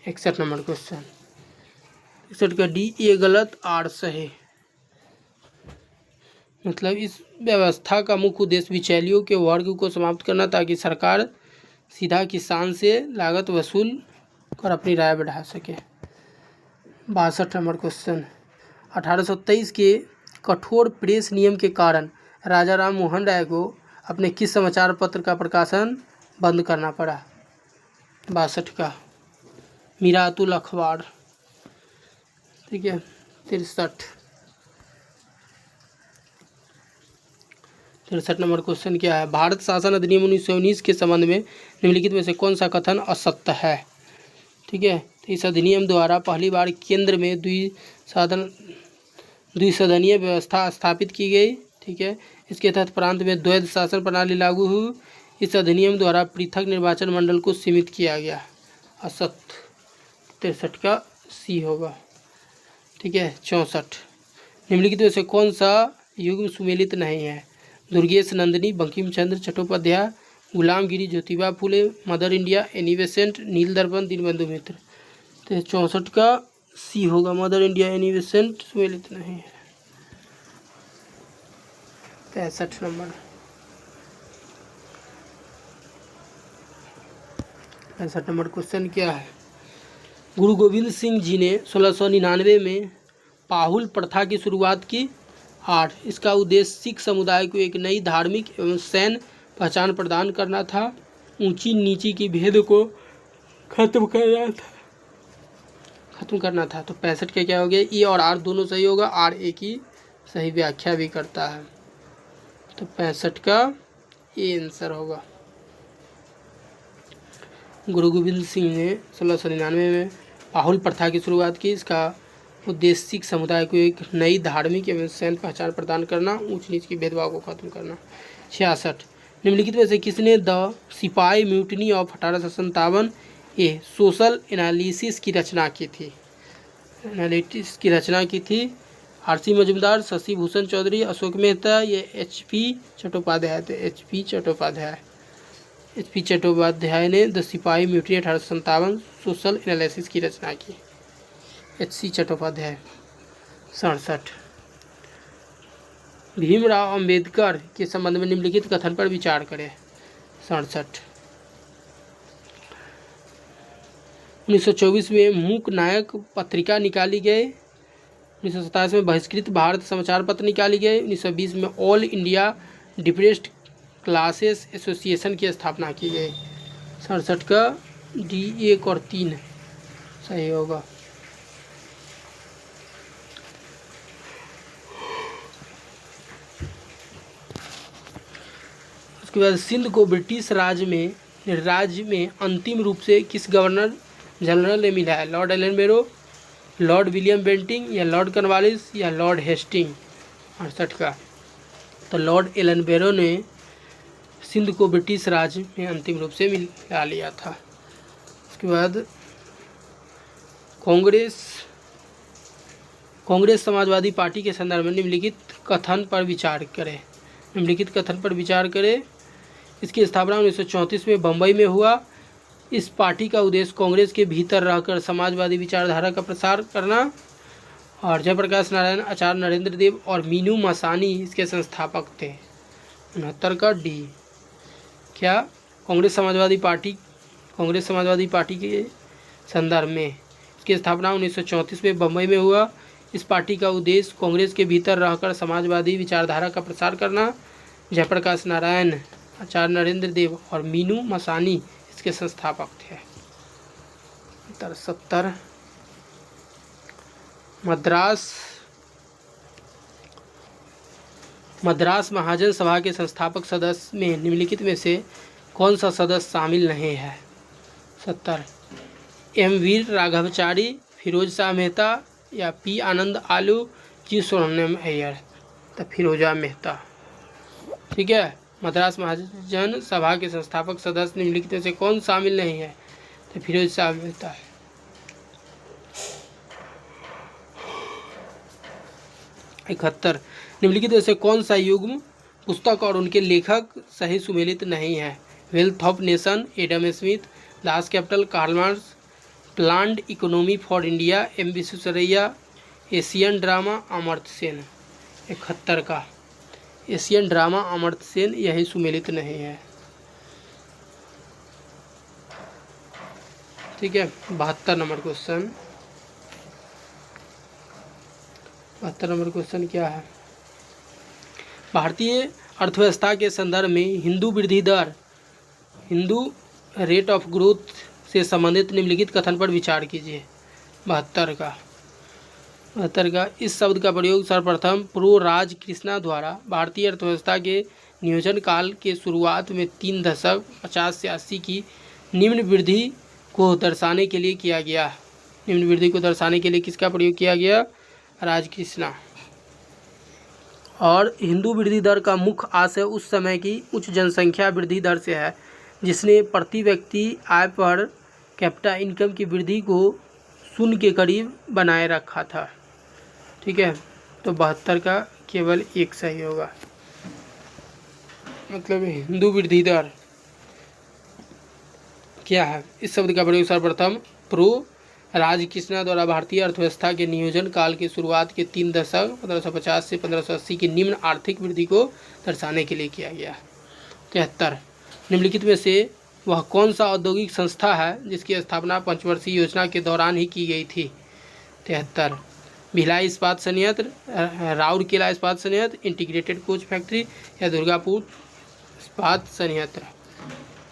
61 नंबर क्वेश्चन, 61 का डी ए गलत आर सही। मतलब इस व्यवस्था का मुख्य उद्देश्य बिचौलियों के वर्ग को समाप्त करना, ताकि सरकार सीधा किसान से लागत वसूल कर अपनी आय बढ़ा सके। 62 नंबर क्वेश्चन, 1823 के कठोर प्रेस नियम के कारण राजा राम मोहन राय को अपने किस समाचार पत्र का प्रकाशन बंद करना पड़ा? 62 का मीरातुल अखबार, ठीक है। 63 63 नंबर क्वेश्चन क्या है, भारत शासन अधिनियम 1919 के संबंध में निम्नलिखित में से कौन सा कथन असत्य है। ठीक है, तो इस अधिनियम द्वारा पहली बार केंद्र में द्विसदनीय व्यवस्था स्थापित की गई। ठीक है, इसके तहत प्रांत में द्वैध शासन प्रणाली लागू हुई। इस अधिनियम द्वारा पृथक निर्वाचन मंडल को सीमित किया गया। असत्य, 63 का सी होगा। ठीक है, 64 निम्नलिखित में से कौन सा युग्म सुमेलित नहीं है। दुर्गेश नंदिनी, बंकिम चंद्र चट्टोपाध्याय, गुलामगिरी, Jyotiba Phule, mother India, Annie Besant, नील दर्पण, दीनबंधु मित्र। तो 64 का सी होगा, मदर इंडिया, एनी बेसेंट सुमेलित नहीं है। 65 नंबर, 65 नंबर क्वेश्चन क्या है, गुरु गोविंद सिंह जी ने 1699 में पाहुल प्रथा की शुरुआत की। 8 इसका उद्देश्य सिख समुदाय को एक नई धार्मिक एवं सैन्य पहचान प्रदान करना था। ऊंची नीची की भेद को खत्म करना था। तो 65 का क्या हो गया, ई और आर दोनों सही होगा, आर एक ही सही व्याख्या भी करता है। तो 65 का ये आंसर होगा। गुरु गोविंद सिंह ने 1699 में पाहुल प्रथा की शुरुआत की। इसका उद्देश्य सिख समुदाय को एक नई धार्मिक एवं सैन्य पहचान प्रदान करना, ऊंच नीच की भेदभाव को खत्म करना। 66 निम्नलिखित में से किसने द सिपाही mutiny of 1857 A social analysis की रचना की थी। आरसी मजूमदार, शशि भूषण चौधरी, अशोक मेहता, ये HP चट्टोपाध्याय थे। HP चट्टोपाध्याय ने द सिपाही म्यूटनी 1857 सोशल एनालिसिस की रचना की। HC चट्टोपाध्याय। 67 भीमराव अंबेडकर के संबंध में निम्नलिखित कथन पर विचार करें। 67 1924 में मूक नायक पत्रिका निकाली गई। 1927 में बहिष्कृत भारत समाचार पत्र निकाली गई। 1920 में all India depressed classes association की स्थापना की गई। 67 का D 1 और 3 सही होगा। उसके बाद सिंध को ब्रिटिश राज्य में अंतिम रूप से किस गवर्नर जनरल ने मिला है। Lord Allen, Lord William Bentinck, या लॉर्ड कॉर्नवालिस, या लॉर्ड हेस्टिंग। 68 का तो लॉर्ड एलन बेरो ने सिंध को ब्रिटिश राज्य में अंतिम रूप से मिला लिया था। उसके बाद कांग्रेस समाजवादी पार्टी के संदर्भ में निम्नलिखित कथन पर विचार करें। इसकी स्थापना 1934 में बम्बई में हुआ। इस पार्टी का उद्देश्य कांग्रेस के भीतर रहकर समाजवादी विचारधारा का प्रसार करना। और जयप्रकाश नारायण, आचार्य नरेंद्र देव और मीनू मसानी इसके संस्थापक थे। 69 का D क्या, कांग्रेस समाजवादी पार्टी के संदर्भ में इसकी स्थापना 1934 में बम्बई में हुआ। इस पार्टी का उद्देश्य कांग्रेस के भीतर रहकर समाजवादी विचारधारा का प्रसार करना। जयप्रकाश नारायण, आचार्य नरेंद्र देव और मीनू मसानी इसके संस्थापक थे। 70 मद्रास महाजन सभा के संस्थापक सदस्य में निम्नलिखित में से कौन सा सदस्य शामिल नहीं है। 70 M वीर राघवचारी, फिरोज शाह मेहता, या P आनंद आलू, G सुब्रमण्यम अय्यर। तो फिरोजा मेहता। ठीक है, मद्रास महाजन सभा के संस्थापक सदस्य निम्नलिखित में से कौन शामिल नहीं है। तो फिरोज शाह मेहता है। 71 निम्नलिखित में से कौन सा युग्म पुस्तक और उनके लेखक सही सुमेलित नहीं है। Wealth of nation, Adam Smith, Das Kapital, Karl Marx, planned economy for India, M Visvesvaraya, Asian drama, Amartya Sen. 71 का एशियन ड्रामा, अमर्त्य सेन, यही सुमेलित नहीं है। ठीक है, 72 नंबर क्वेश्चन क्या है, भारतीय अर्थव्यवस्था के संदर्भ में हिंदू वृद्धि दर, हिंदू रेट ऑफ ग्रोथ से संबंधित निम्नलिखित कथन पर विचार कीजिए। 72 का 72 का इस शब्द का प्रयोग सर्वप्रथम प्रो राज कृष्णा द्वारा भारतीय अर्थव्यवस्था के नियोजन काल के शुरुआत में 3 दशक 50 से 80 की निम्न वृद्धि को दर्शाने के लिए किया गया। निम्न वृद्धि को दर्शाने के लिए किसका प्रयोग किया गया? राजकृष्णा। और हिंदू वृद्धि दर का मुख्य आशय उस समय की उच्च जनसंख्या वृद्धि दर से है, जिसने प्रति व्यक्ति आय पर कैपिटा इनकम की वृद्धि को 0 के करीब बनाए रखा था। ठीक है, तो 72 का केवल एक सही होगा। मतलब हिंदू वृद्धि दर क्या है? इस शब्द का प्रयोग सर्वप्रथम प्रो राजकृष्णा द्वारा भारतीय अर्थव्यवस्था के नियोजन काल के शुरुआत के 3 दशक 1550 से 1580 की निम्न आर्थिक वृद्धि को दर्शाने के लिए किया गया। 73 निम्नलिखित में से वह कौन सा औद्योगिक संस्था है जिसकी स्थापना पंचवर्षीय योजना के दौरान ही की गई थी? 73 भिलाई इस्पात संयंत्र, राउरकेला इस्पात संयंत्र, इंटीग्रेटेड कोच फैक्ट्री या दुर्गापुर इस्पात संयंत्र।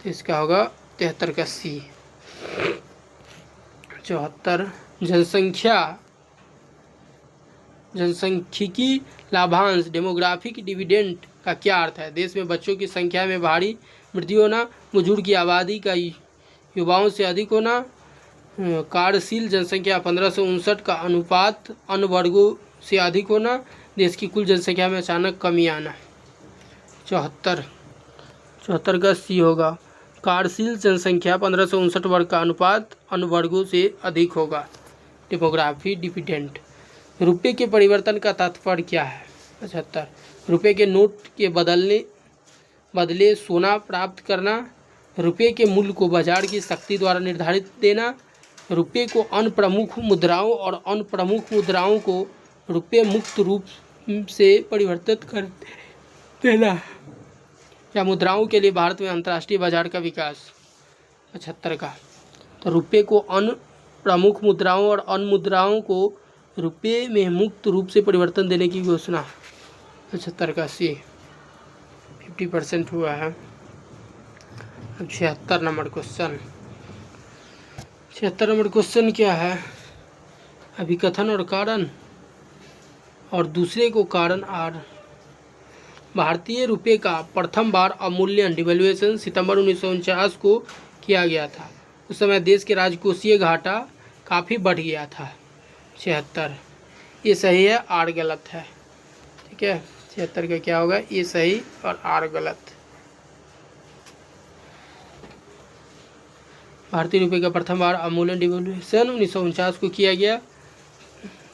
तो इसका होगा 73 का सी। 74 जनसंख्यिकी लाभांश डेमोग्राफिक डिविडेंड का क्या अर्थ है? देश में बच्चों की संख्या में भारी वृद्धि होना, बुजुर्ग की आबादी का युवाओं से अधिक होना, कार्यशील जनसंख्या 1559 का अनुपात अन्य वर्गों से अधिक होना, देश की कुल जनसंख्या में अचानक कमी आना। 74 का सी होगा। कार्यशील जनसंख्या 1559 वर्ग का अनुपात अन्य वर्गों से अधिक होगा। Demography dividend. रुपये के परिवर्तन का तात्पर्य क्या है? 75 रुपये के नोट के बदले सोना प्राप्त करना, रुपये के मूल्य को बाजार की शक्ति द्वारा निर्धारित देना, रुपये को अन्य प्रमुख मुद्राओं और अन्य प्रमुख मुद्राओं को रुपये मुक्त रूप से परिवर्तित कर देना, या मुद्राओं के लिए भारत में अंतर्राष्ट्रीय बाजार का विकास। 75 का तो रुपये को अन्य प्रमुख मुद्राओं और अन्य मुद्राओं को रुपये में मुक्त रूप से परिवर्तन देने की घोषणा। 75 का सी 50% हुआ है। अब 76 नंबर क्वेश्चन। 76 नंबर क्वेश्चन क्या है? अभिकथन और कारण और दूसरे को कारण आर। भारतीय रुपये का प्रथम बार अवमूल्यन डिवैल्यूएशन सितंबर 1949 को किया गया था। उस समय देश के राजकोषीय घाटा काफ़ी बढ़ गया था। 76 ये सही है, आर गलत है। ठीक है, 76 का क्या होगा? ये सही और आर गलत। भारतीय रुपये का प्रथम बार अवमूल्यन डिवैल्यूएशन 1949 को किया गया।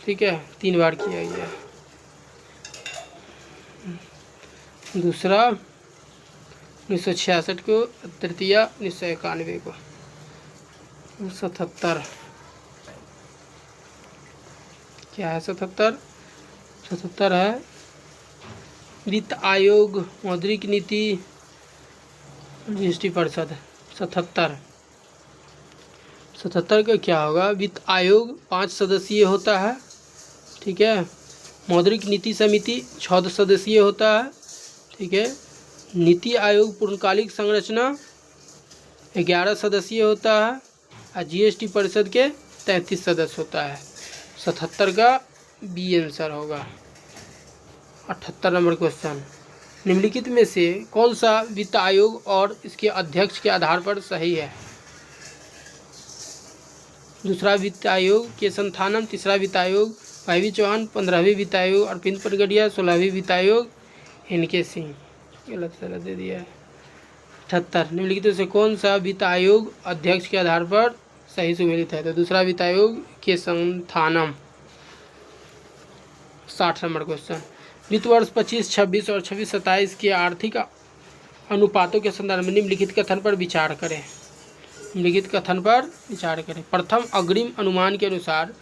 ठीक है, 3 बार किया गया। दूसरा 1966 को, तृतीया 1991 को। 77 क्या है? 77 है वित्त आयोग, मौद्रिक नीति, जीएसटी परिषद। 77 का क्या होगा? वित्त आयोग 5 सदस्यीय होता है। ठीक है, मौद्रिक नीति समिति 6 सदस्यीय होता है। ठीक है, नीति आयोग पूर्णकालिक संरचना 11 सदस्यीय होता है और जीएसटी परिषद के 33 सदस्य होता है। 77 का बी आंसर होगा। 78 नंबर क्वेश्चन। निम्नलिखित में से कौन सा वित्त आयोग और इसके अध्यक्ष के आधार पर सही है? दूसरा वित्त आयोग के संथानम, तीसरा वित्त आयोग वाईवी चौहान, 15वीं वित्त आयोग अरविंद पटगड़िया, 16वीं वित्त आयोग इनके सिंह। गलत सलत दे दिया है। 78 निम्नलिखित से कौन सा वित्त आयोग अध्यक्ष के आधार पर सही सुमेलित है? तो दूसरा वित्त आयोग के संथानम। 60 number question. वित्त वर्ष 25-26 और 26-27 के आर्थिक अनुपातों के संदर्भ में निम्नलिखित कथन पर विचार करें। निम्नलिखित कथन पर विचार करें। प्रथम अग्रिम अनुमान के अनुसार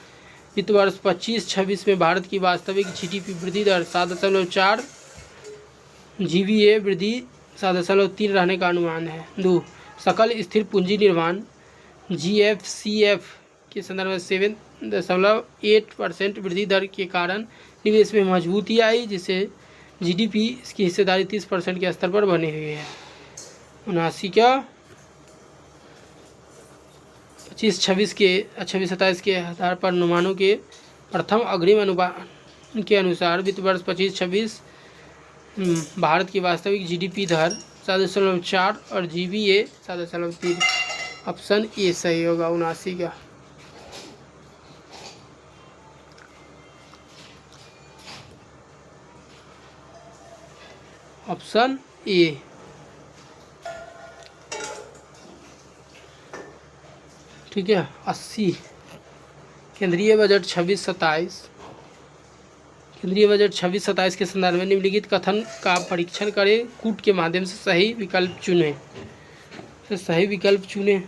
वित्त वर्ष 25-26 में भारत की वास्तविक जीडीपी वृद्धि दर 7.4, जीवीए वृद्धि 7.3 रहने का अनुमान है। 2 सकल स्थिर पूंजी निर्माण जीएफसीएफ के संदर्भ में 7.8% वृद्धि दर के कारण निवेश में मजबूती आई, जिससे जीडीपी इसकी हिस्सेदारी 30% के स्तर पर बनी हुई है। 79 का 25-26 के 26-27 के आधार पर अनुमानों के प्रथम अग्रिम अनुमान के अनुसार वित्त वर्ष 25-26 भारत की वास्तविक जीडीपी दर 7.4 और जीबीए 7.3। ऑप्शन ए सही होगा 79 का। Option A. ठीक है। 80 केंद्रीय बजट 26-27 केंद्रीय बजट 26-27 के संदर्भ में निम्नलिखित कथन का परीक्षण करें, कूट के माध्यम से सही विकल्प चुनें। तो सही विकल्प चुनें।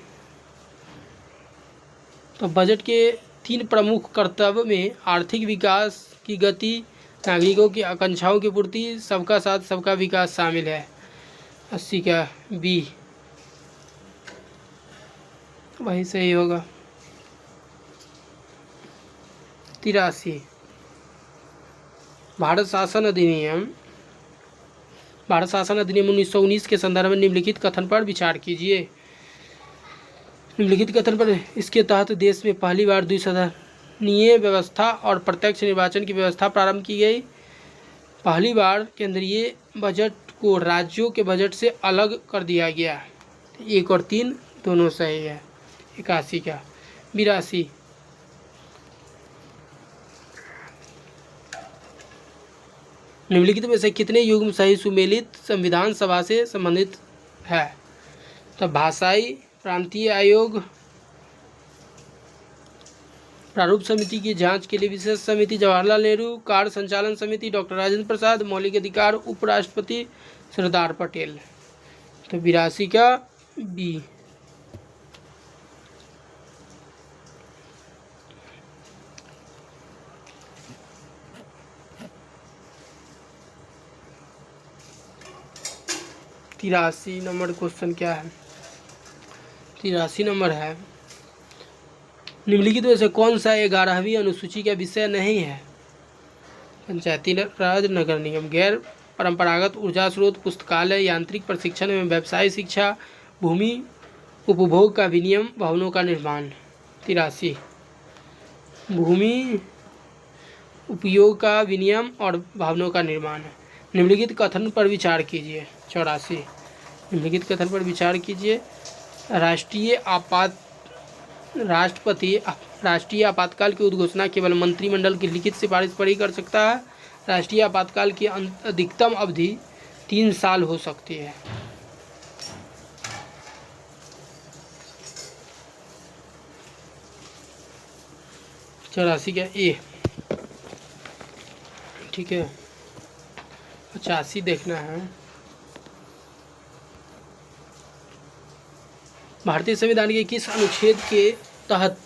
तो बजट के 3 प्रमुख कर्तव्य में आर्थिक विकास की गति, नागरिकों की आकांक्षाओं की पूर्ति, सबका साथ सबका विकास शामिल है। 80 का बी वही सही होगा। 83 भारत शासन अधिनियम 1919 के संदर्भ में निम्नलिखित कथन पर विचार कीजिए। निम्नलिखित कथन पर इसके तहत देश में पहली बार द्विसदनीय व्यवस्था और प्रत्यक्ष निर्वाचन की व्यवस्था प्रारंभ की गई। पहली बार केंद्रीय बजट को राज्यों के बजट से अलग कर दिया गया। 1 और 3 दोनों सही है। 81 का। 82 निम्नलिखित में से कितने युग्म सही सुमेलित संविधान सभा से संबंधित है? तो भाषाई प्रांतीय आयोग, प्रारूप समिति की जांच के लिए विशेष समिति जवाहरलाल नेहरू, कार्य संचालन समिति डॉक्टर राजेंद्र प्रसाद, मौलिक अधिकार उपराष्ट्रपति सरदार पटेल। तो 82 का बी। तिरासी नंबर क्वेश्चन क्या है? 83 नंबर है, निम्नलिखित में से कौन सा 11वीं अनुसूची का विषय नहीं है? पंचायती राज, नगर निगम, गैर परंपरागत ऊर्जा स्रोत, पुस्तकालय, यांत्रिक प्रशिक्षण एवं व्यवसाय शिक्षा, भूमि उपभोग का विनियम, भवनों का निर्माण। 83 भूमि उपयोग का विनियम और भवनों का निर्माण। निम्नलिखित कथन पर विचार कीजिए। 84 निम्नलिखित कथन पर विचार कीजिए। राष्ट्रीय आपातकाल की उद्घोषणा केवल मंत्रिमंडल की लिखित सिफारिश पर ही कर सकता है। राष्ट्रीय आपातकाल की अधिकतम अवधि 3 साल हो सकती है। चौरासी का ए। ठीक है। 85 देखना है। भारतीय संविधान के किस अनुच्छेद के तहत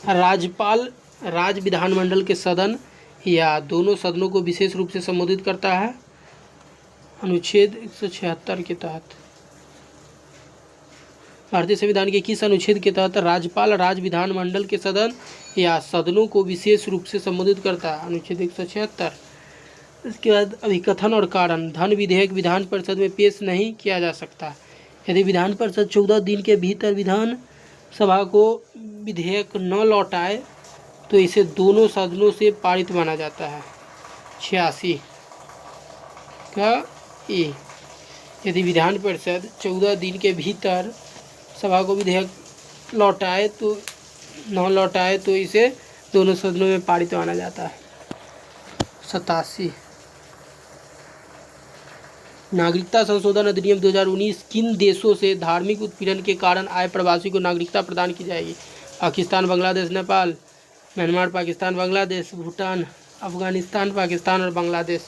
राज्यपाल राज्य विधानमंडल के सदन या दोनों सदनों को विशेष रूप से संबोधित करता है? अनुच्छेद 176 के तहत। भारतीय संविधान के किस अनुच्छेद के तहत राज्यपाल राज्य विधानमंडल के सदन या सदनों को विशेष रूप से संबोधित करता है? अनुच्छेद 176। इसके बाद अभिकथन और कारण। धन विधेयक विधान परिषद में पेश नहीं किया जा सकता। यदि विधान परिषद 14 दिन के भीतर विधान सभा को विधेयक न लौटाए तो इसे दोनों सदनों से पारित माना जाता है। 86 का ए। यदि विधान परिषद 14 दिन के भीतर सभा को विधेयक न लौटाए तो इसे दोनों सदनों में पारित माना जाता है। 87 नागरिकता संशोधन अधिनियम 2019 किन देशों से धार्मिक उत्पीड़न के कारण आए प्रवासी को नागरिकता प्रदान की जाएगी? पाकिस्तान, बांग्लादेश, नेपाल, म्यांमार, पाकिस्तान, बांग्लादेश, भूटान, अफगानिस्तान, पाकिस्तान और बांग्लादेश।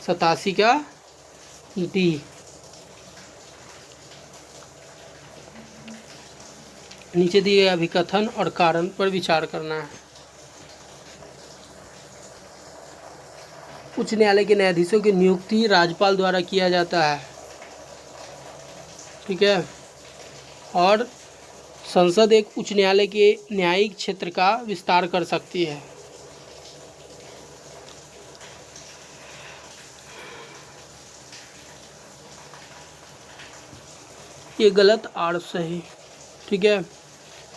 87 का डी। नीचे दिए अभिकथन और कारण पर विचार करना है। उच्च न्यायालय के न्यायाधीशों की नियुक्ति राज्यपाल द्वारा किया जाता है। ठीक है। और संसद एक उच्च न्यायालय के न्यायिक क्षेत्र का विस्तार कर सकती है। ये गलत और सही। ठीक है।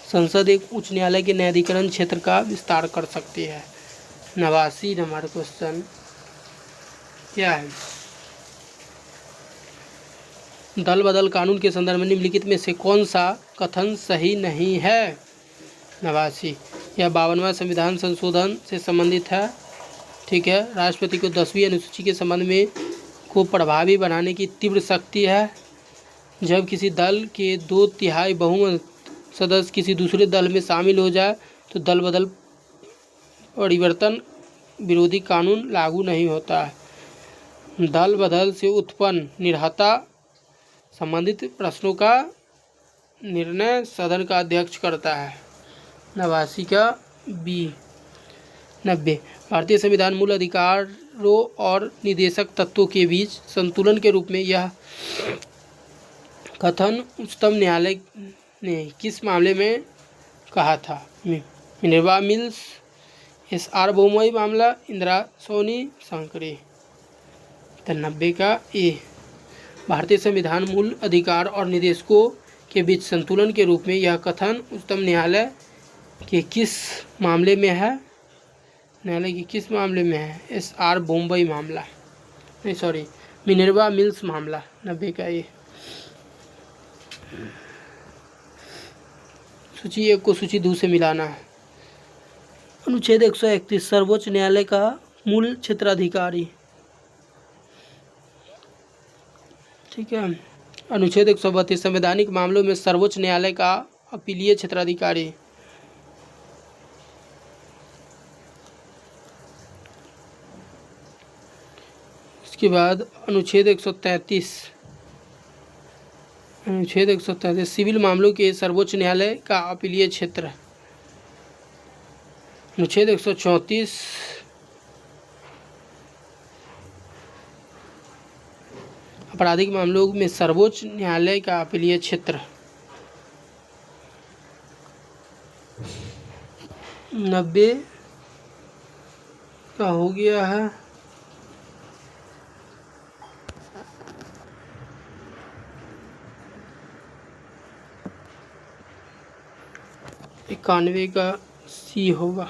संसद एक उच्च न्यायालय के न्यायाधिकरण क्षेत्र का विस्तार कर सकती है। 89 नंबर क्वेश्चन क्या है? दल बदल कानून के संदर्भ में निम्नलिखित में से कौन सा कथन सही नहीं है? 89 यह 52वां संविधान संशोधन से संबंधित है। ठीक है। राष्ट्रपति को 10वीं अनुसूची के संबंध में को प्रभावी बनाने की तीव्र शक्ति है। जब किसी दल के 2/3 बहुमत सदस्य किसी दूसरे दल में शामिल हो जाए तो दल बदल परिवर्तन विरोधी कानून लागू नहीं होता है। दल बदल से उत्पन्न निरहता संबंधित प्रश्नों का निर्णय सदन का अध्यक्ष करता है। 89 का बी। 90 भारतीय संविधान मूल अधिकारों और निदेशक तत्वों के बीच संतुलन के रूप में यह कथन उच्चतम न्यायालय ने किस मामले में कहा था? मिनर्वा मिल्स, SR बोमोई मामला, इंदिरा सोनी सांकरे। 90 का ए। भारतीय संविधान मूल अधिकार और निदेशकों के बीच संतुलन के रूप में यह कथन उच्चतम न्यायालय के किस मामले में है? न्यायालय के किस मामले में है? SR बोम्बई मामला, नहीं सॉरी मिनर्वा मिल्स मामला। 90 का ए। सूची 1 को सूची 2 से मिलाना है। अनुच्छेद 131 सर्वोच्च न्यायालय का मूल क्षेत्राधिकारी। ठीक है। अनुच्छेद 132 संवैधानिक मामलों में सर्वोच्च न्यायालय का अपीलीय क्षेत्राधिकारी। इसके बाद अनुच्छेद 133 सिविल मामलों के सर्वोच्च न्यायालय का अपीलीय क्षेत्र। अनुच्छेद 134 आपराधिक मामलों में सर्वोच्च न्यायालय का अपीलीय क्षेत्र। 90 का हो गया है। इक्यानवे का सी होगा।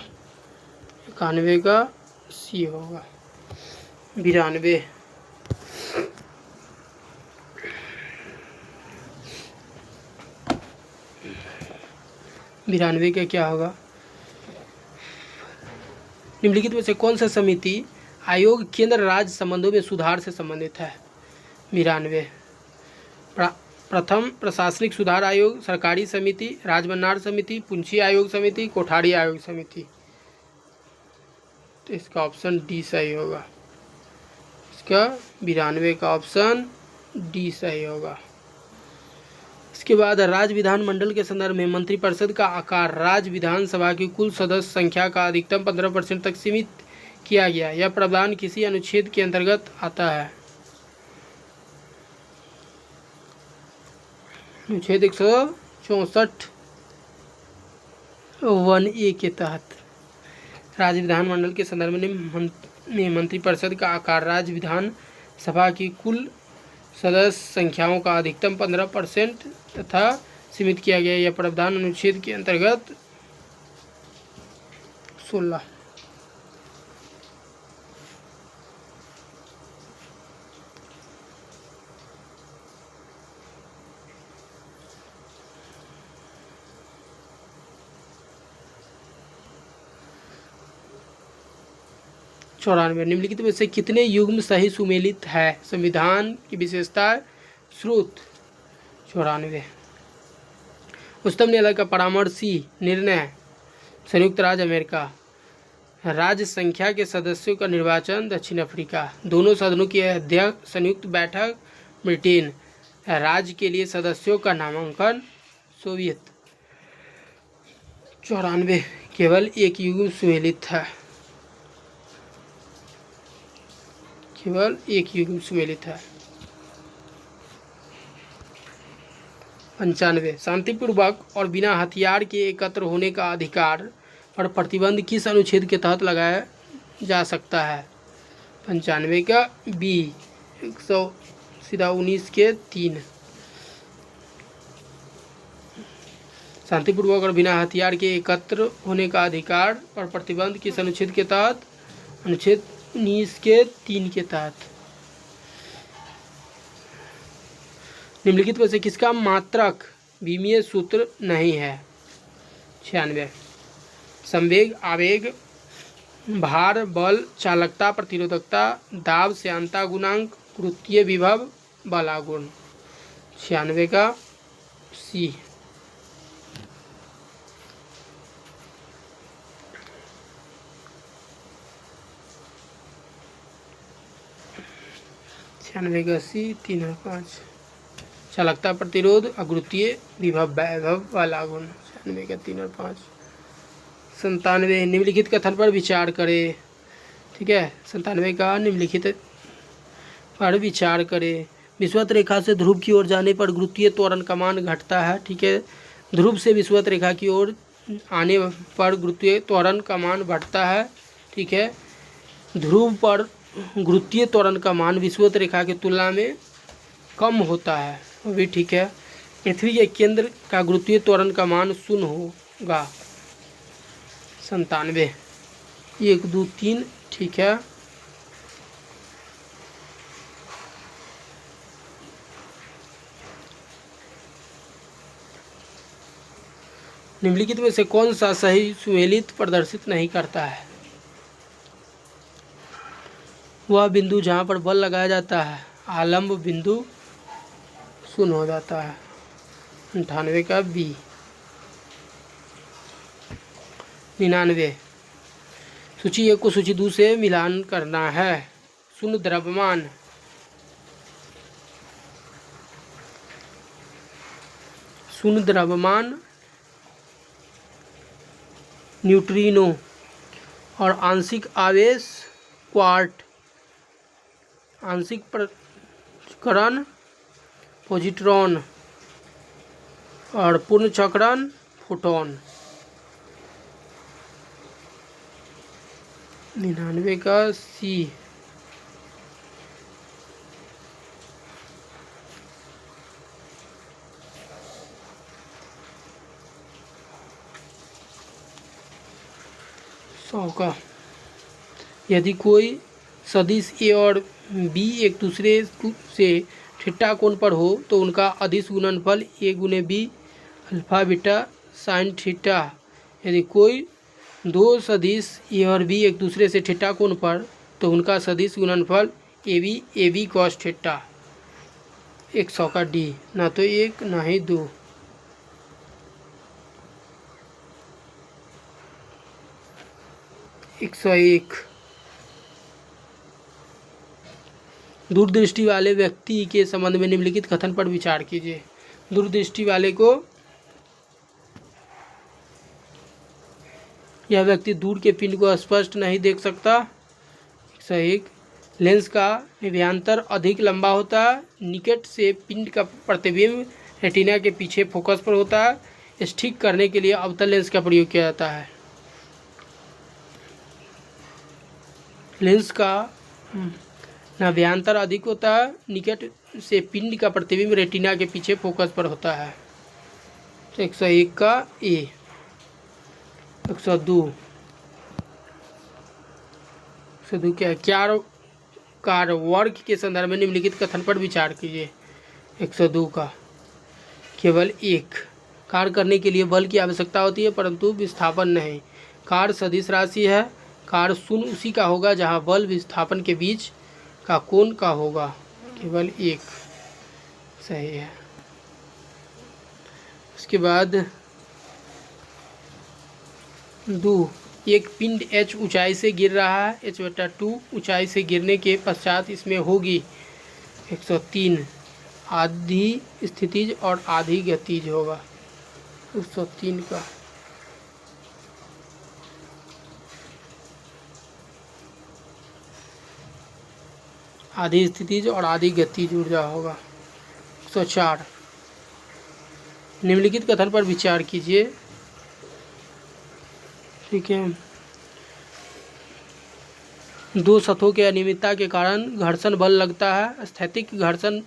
91 का सी होगा। 92 92 का क्या होगा? निम्नलिखित में से कौन सा समिति आयोग केंद्र राज्य संबंधों में सुधार से संबंधित है? 92 प्रथम प्रशासनिक सुधार आयोग, सरकारी समिति, राजभंडार समिति, पूंजी आयोग समिति, कोठारी आयोग समिति। तो इसका ऑप्शन डी सही होगा। इसका 92 का ऑप्शन डी सही होगा। इसके बाद राज्य विधानमंडल के संदर्भ में मंत्रिपरिषद का आकार राज्य विधानसभा की कुल सदस्य संख्या का अधिकतम 15% तक सीमित किया गया। यह प्रावधान किसी अनुच्छेद के अंतर्गत आता है? अनुच्छेद 164 1A के तहत राज्य विधानमंडल के संदर्भ में मंत्रिपरिषद का आकार राज्य विधानसभा की कुल सदस्य संख्याओं का अधिकतम 15% तथा सीमित किया गया। यह प्रावधान अनुच्छेद के अंतर्गत 16 94 निम्नलिखित में से कितने युग्म सही सुमेलित है? संविधान की विशेषता स्रोत। 94 उच्चतम न्यायालय का परामर्शी निर्णय संयुक्त राज्य अमेरिका। राज्य संख्या के सदस्यों का निर्वाचन दक्षिण अफ्रीका। दोनों सदनों की अध्यक्ष संयुक्त बैठक ब्रिटेन। राज्य के लिए सदस्यों का नामांकन सोवियत। 94 केवल एक युग्म सुमेलित है। केवल एक युग्म सुमेलित है। 95 शांतिपूर्वक और बिना हथियार के एकत्र होने का अधिकार पर प्रतिबंध किस अनुच्छेद के तहत लगाया जा सकता है? 95 का बी। 119 के 3 शांतिपूर्वक और बिना हथियार के एकत्र होने का अधिकार पर प्रतिबंध किस अनुच्छेद के तहत अनुच्छेद 19 के 3 के तहत निम्नलिखित में से किसका मात्रक विमीय सूत्र नहीं है? 96। संवेग, आवेग, भार, बल, चालकता, प्रतिरोधकता, दाब, श्यानता गुणांक, गुरुत्वीय विभव, बलागुण। 96 का सी। छियानवे का सी 3 और 5। चालकता, प्रतिरोध, अगुरुत्वीय विभव, वैभव, बलागुण। 96 का 3 और 5। 97 निम्नलिखित कथन पर विचार करें। ठीक है, 97 का निम्नलिखित पर विचार करें। विषुवत रेखा से ध्रुव की ओर जाने पर गुरुत्वीय त्वरण का मान घटता है। ठीक है, ध्रुव से विषुवत रेखा की ओर आने पर गुरुत्वीय त्वरण का मान बढ़ता है। ठीक है, ध्रुव पर गुरुत्वीय त्वरण का मान विषुवत रेखा की तुलना में कम होता है, वो भी ठीक है। पृथ्वी के केंद्र का गुरुत्वीय त्वरण का मान 0 होगा। 97 1 2 3 ठीक है। निम्नलिखित में से कौन सा सही सुमेलित प्रदर्शित नहीं करता है? वह बिंदु जहाँ पर बल लगाया जाता है आलंब बिंदु 0 हो जाता है। 98 का बी। 99 सूची 1 को सूची 2 से मिलान करना है। शून्य द्रव्यमान, शून्य द्रव्यमान, न्यूट्रिनो और आंशिक आवेश क्वार्ट, आंशिक प्रचक्रण पॉजिट्रॉन और पूर्ण चक्रण फोटॉन। 99 का सी। सौ का यदि कोई सदिश ए और बी एक दूसरे से थीटा कोण पर हो तो उनका अदिश गुणनफल ए गुने B alpha beta sine theta. यदि कोई दो सदिश ए और बी एक दूसरे से थीटा कोण पर तो उनका सदिश गुणनफल ए बी कॉस थीटा। 100 का डी, ना तो 1 ना ही 2। एक 101 दूरदृष्टि वाले व्यक्ति के संबंध में निम्नलिखित कथन पर विचार कीजिए। दूरदृष्टि वाले को यह व्यक्ति दूर के पिंड को स्पष्ट नहीं देख सकता। 101 लेंस का निव्यांतर अधिक लंबा होता है। निकट से पिंड का प्रतिबिंब रेटिना के पीछे फोकस पर होता है। इस ठीक करने के लिए अवतल लेंस का प्रयोग किया जाता है। लेंस का नाभ्यांतर अधिक होता है। निकट से पिंड का प्रतिबिंब रेटिना के पीछे फोकस पर होता है। 101 का ए। 102 क्या कार वर्ग के संदर्भ में निम्नलिखित कथन पर विचार कीजिए। 102 का केवल एक कार्य करने के लिए बल की आवश्यकता होती है परंतु विस्थापन नहीं। कार्य सदिश राशि है। कार्य शून्य उसी का होगा जहां बल विस्थापन के बीच का कोण का होगा। केवल एक सही है। उसके बाद 2 एक पिंड h ऊंचाई से गिर रहा है। h/2 ऊंचाई से गिरने के पश्चात इसमें होगी 103 आधी स्थितिज और आधी गतिज होगा। 103 का आधी स्थितिज और आधी गतिज ऊर्जा होगा। 104 निम्नलिखित कथन पर विचार कीजिए। ठीक है, दो सतहों के अनियमितता के कारण घर्षण बल लगता है। स्थैतिक घर्षण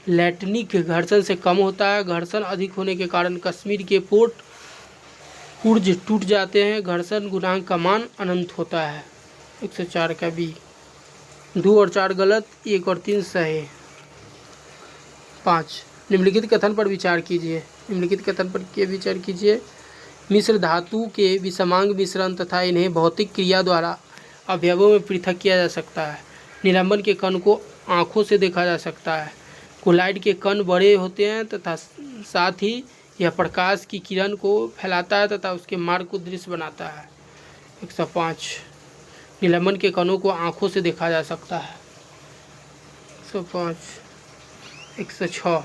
लैटिनिक घर्षण से कम होता है। घर्षण अधिक होने के कारण कश्मीर के पुर्ज टूट जाते हैं। घर्षण गुणांक का मान अनंत होता है। 104 का बी। 2 और 4 गलत, 1 और 3 सही। 5, निम्नलिखित कथन पर विचार कीजिए। निम्नलिखित कथन पर के विचार कीजिए। मिश्र धातु के विषमांग मिश्रण तथा इन्हें भौतिक क्रिया द्वारा अवयवों में पृथक किया जा सकता है। निलंबन के कण को आँखों से देखा जा सकता है। कोलाइड के कण बड़े होते हैं तथा साथ ही यह प्रकाश की किरण को फैलाता है तथा उसके मार्ग को दृश्य बनाता है। 105, निलंबन के कणों को आँखों से देखा जा सकता है। 105। 106,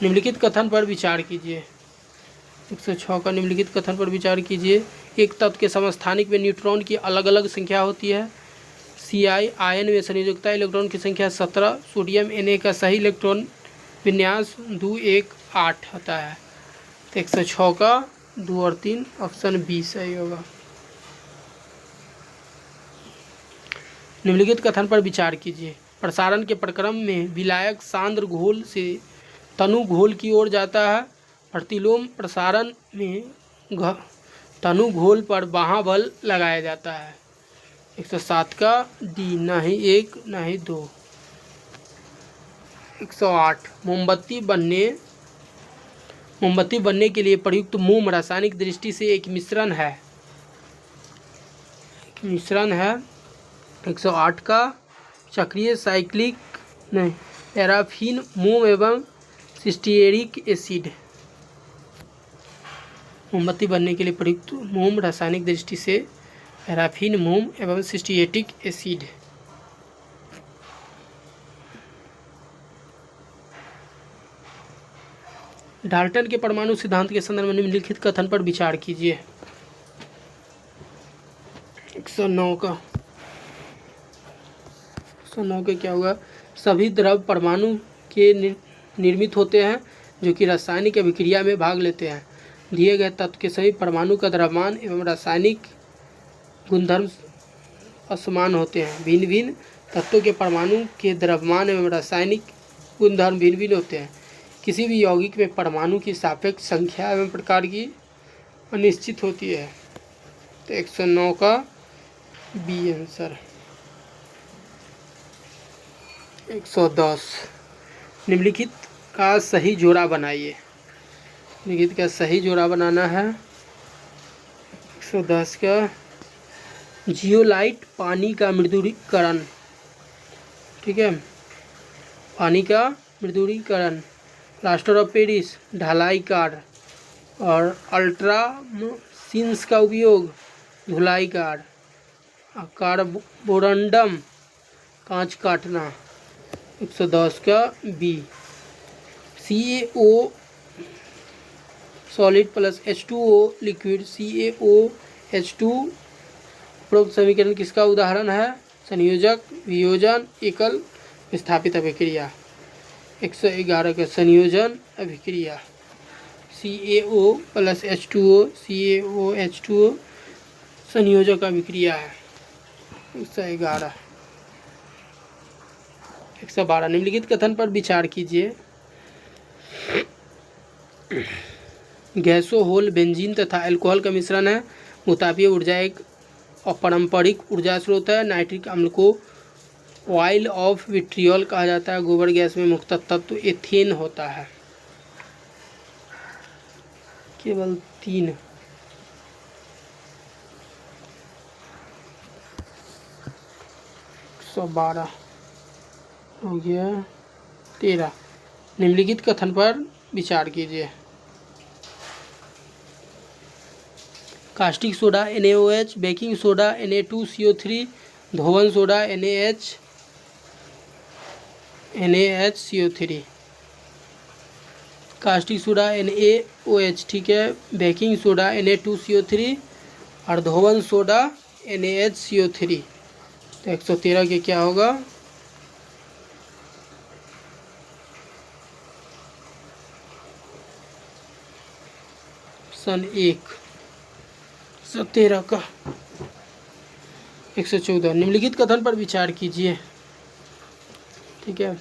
निम्नलिखित कथन पर विचार कीजिए। 106 का निम्नलिखित कथन पर विचार कीजिए। एक तत्व के समस्थानिक में न्यूट्रॉन की अलग अलग संख्या होती है। Ci आयन में संयोजकता इलेक्ट्रॉन की संख्या 17, सोडियम Na का सही इलेक्ट्रॉन विन्यास 2, 1, 8 होता है। तो 106 का 2 और 3 ऑप्शन बी सही होगा। निम्नलिखित कथन पर विचार कीजिए। प्रसारण के प्रक्रम में विलायक सांद्र घोल से तनु घोल की ओर जाता है। प्रतिलोम प्रसारण में तनु घोल पर बाह्य लगाया जाता है। 107 का डी, ना ही 1 ना ही 2। 108, मोमबत्ती बनने के लिए प्रयुक्त मोम रासायनिक दृष्टि से एक मिश्रण है। 108 का चक्रीय साइक्लिक नहीं, पैराफिन मोम एवं सिस्टिएरिक एसिड। मोमबत्ती बनने के लिए प्रयुक्त मोम रासायनिक दृष्टि से पैराफिन मोम एवं सिस्टिएटिक एसिड। डाल्टन के परमाणु सिद्धांत के संदर्भ में निम्नलिखित कथन पर विचार कीजिए। 109 का क्या होगा? सभी द्रव परमाणु के निर्मित होते हैं जो कि रासायनिक अभिक्रिया में भाग लेते हैं। दिए गए तत्व के सभी परमाणु का द्रव्यमान एवं रासायनिक गुणधर्म असमान होते हैं। भिन्न भिन्न तत्वों के परमाणु के द्रव्यमान एवं रासायनिक गुणधर्म भिन्न भिन्न होते हैं। किसी भी यौगिक में परमाणु की सापेक्ष संख्या एवं प्रकार की अनिश्चित होती है। तो 109 का बी आंसर। 110, निम्नलिखित का सही जोड़ा बनाइए। निम्नलिखित का सही जोड़ा बनाना है। 110 का जियोलाइट पानी का मृदुलीकरण, ठीक है, पानी का मृदुलीकरण। प्लास्टर ऑफ पेरिस ढलाई कार्य और अल्ट्रासिंस का उपयोग धुलाई कार्य। कार्बोरंडम कांच काटना। 110 का B. CaO solid plus H2O liquid CaOH2 उपरोक्त समीकरण किसका उदाहरण है? संयोजक, वियोजन, एकल विस्थापित अभिक्रिया। 111 का संयोजन अभिक्रिया। CaO प्लस H2O CaOH2O संयोजक अभिक्रिया है। 111। 112, निम्नलिखित कथन पर विचार कीजिए। गैसों होल बेंजीन तथा अल्कोहल का मिश्रण है। मुतापीय ऊर्जा एक अपारंपरिक ऊर्जा स्रोत है। नाइट्रिक अम्ल को ऑयल ऑफ विट्रियोल कहा जाता है। गोबर गैस में मुख्य तत्व एथेन होता है। केवल 3। 112 हो गया। 13, निम्नलिखित कथन पर विचार कीजिए। Caustic soda NaOH, baking soda Na2CO3, धोवन soda NaHCO3। Caustic soda NaOH, ठीक है, बेकिंग सोडा Na2CO3 और धोवन सोडा NaHCO3। तो 113 के क्या होगा? ऑप्शन 1 113 का। 114, निम्नलिखित कथन पर विचार कीजिए, ठीक है,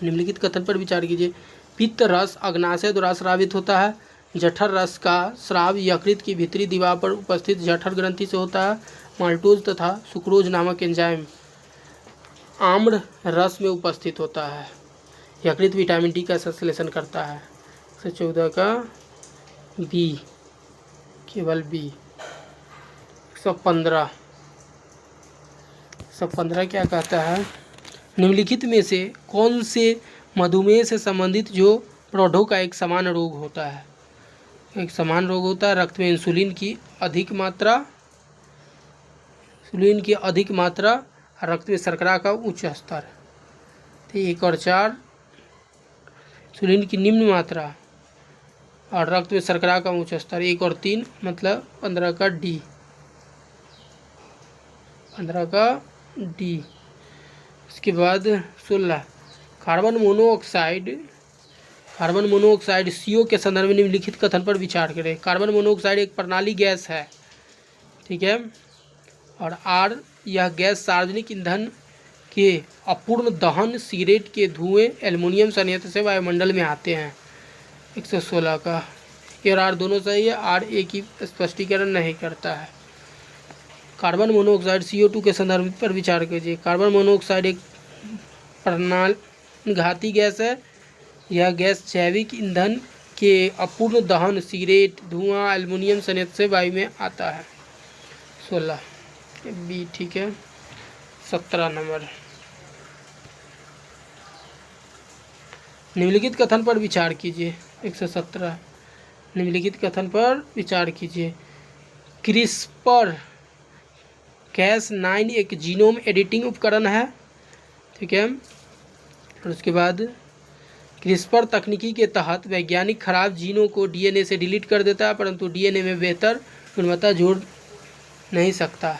निम्नलिखित कथन पर विचार कीजिए। पित्त रस अग्नाशय द्वारा स्रावित होता है। जठर रस का स्राव यकृत की भीतरी दीवार पर उपस्थित जठर ग्रंथि से होता है। माल्टोज तथा सुक्रोज नामक एंजाइम आम्ल रस में उपस्थित होता है। यकृत विटामिन डी का संश्लेषण करता है। 114 का बी, केवल बी। 115 क्या कहता है, निम्नलिखित में से कौन से मधुमेह से संबंधित जो प्रौढ़ों का एक समान रोग होता है। एक समान रोग होता है, रक्त में इंसुलिन की अधिक मात्रा, रक्त में शर्करा का उच्च स्तर। तो 1 और 4 इंसुलिन की निम्न मात्रा और रक्त में शर्करा का उच्च स्तर। 1 और 3 मतलब 15 का डी, 15 का डी। इसके बाद 16 कार्बन मोनोऑक्साइड CO के संदर्भ में निम्नलिखित कथन पर विचार करें। कार्बन मोनोऑक्साइड एक प्रणाली गैस है, ठीक है, और आर यह गैस सार्वजनिक ईंधन के अपूर्ण दहन, सिगरेट के धुएं, एल्युमिनियम संयंत्र से वायुमंडल में आते हैं। 116 का ए और आर दोनों सही है, आर ए की स्पष्टीकरण नहीं करता है। कार्बन मोनोऑक्साइड CO2 के संदर्भ पर विचार कीजिए। कार्बन मोनोऑक्साइड एक घाती गैस है। यह गैस जैविक ईंधन के अपूर्ण दहन, सिगरेट, धुआं, एल्युमिनियम संयंत्र से वायु में आता है। 16 बी, ठीक है। 17 नंबर, निम्नलिखित कथन पर विचार कीजिए। 117 निम्नलिखित कथन पर विचार कीजिए। क्रिस्पर Cas9 एक जीनोम एडिटिंग उपकरण है, ठीक है। और उसके बाद क्रिस्पर तकनीकी के तहत वैज्ञानिक खराब जीनों को DNA से डिलीट कर देता है, परंतु DNA में बेहतर गुणवत्ता जोड़ नहीं सकता।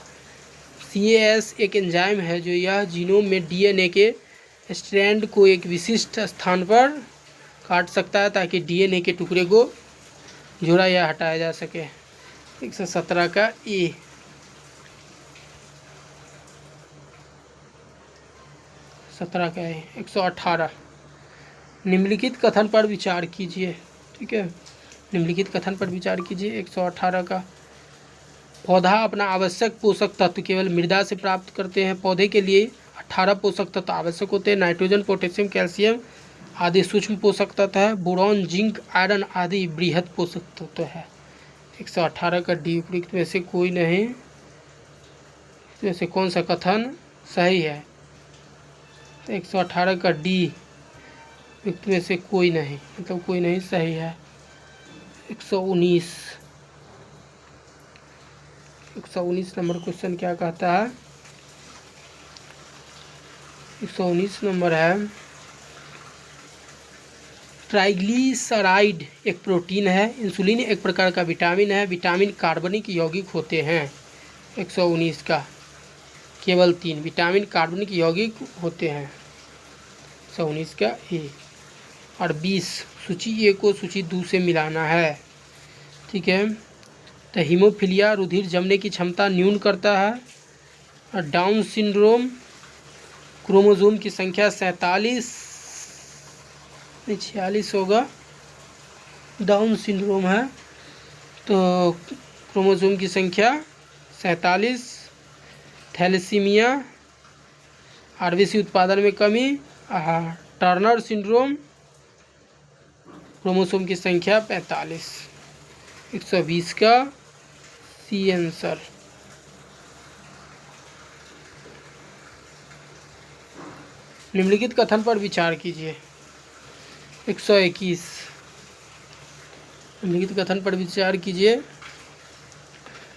CAS एक एंजाइम है जो यह जीनोम में DNA के स्ट्रैंड को एक विशिष्ट स्थान पर काट सकता है ताकि DNA के टुकड़े को जोड़ा या हटाया जा सके। 117 का ए। 17 का ए। 118 निम्नलिखित कथन पर विचार कीजिए, ठीक है। निम्नलिखित कथन पर विचार कीजिए। 118 का पौधा अपना आवश्यक पोषक तत्व केवल मृदा से प्राप्त करते हैं। पौधे के लिए 18 पोषक तत्व आवश्यक होते हैं। नाइट्रोजन, पोटेशियम, कैल्शियम आदि सूक्ष्म पोषक तत्व है। बोरॉन, जिंक, आयरन आदि बृहद पोषक तत्व है। 118 का डी। उपयुक्त में से कोई नहीं, इसमें से कौन सा कथन सही है। 118 का डी, उपयुक्त में से कोई नहीं, मतलब कोई नहीं सही है। 119 नंबर क्वेश्चन क्या कहता है। 119 नंबर है, ट्राइग्लिसराइड एक प्रोटीन है। इंसुलिन एक प्रकार का विटामिन है। विटामिन कार्बनिक यौगिक होते हैं। 119 का केवल 3 विटामिन कार्बनिक यौगिक होते हैं। 119 का ए। और 20 सूची ए को सूची 2 से मिलाना है, ठीक है। तो हीमोफीलिया रुधिर जमने की क्षमता न्यून करता है। और डाउन सिंड्रोम क्रोमोसोम की संख्या 46 होगा। डाउन सिंड्रोम है तो क्रोमोसोम की संख्या 47। थैलेसीमिया आरबीसी उत्पादन में कमी। टर्नर सिंड्रोम क्रोमोसोम की संख्या 45। 120 का सी आंसर। निम्नलिखित कथन पर विचार कीजिए। 121 निम्नलिखित कथन पर विचार कीजिए।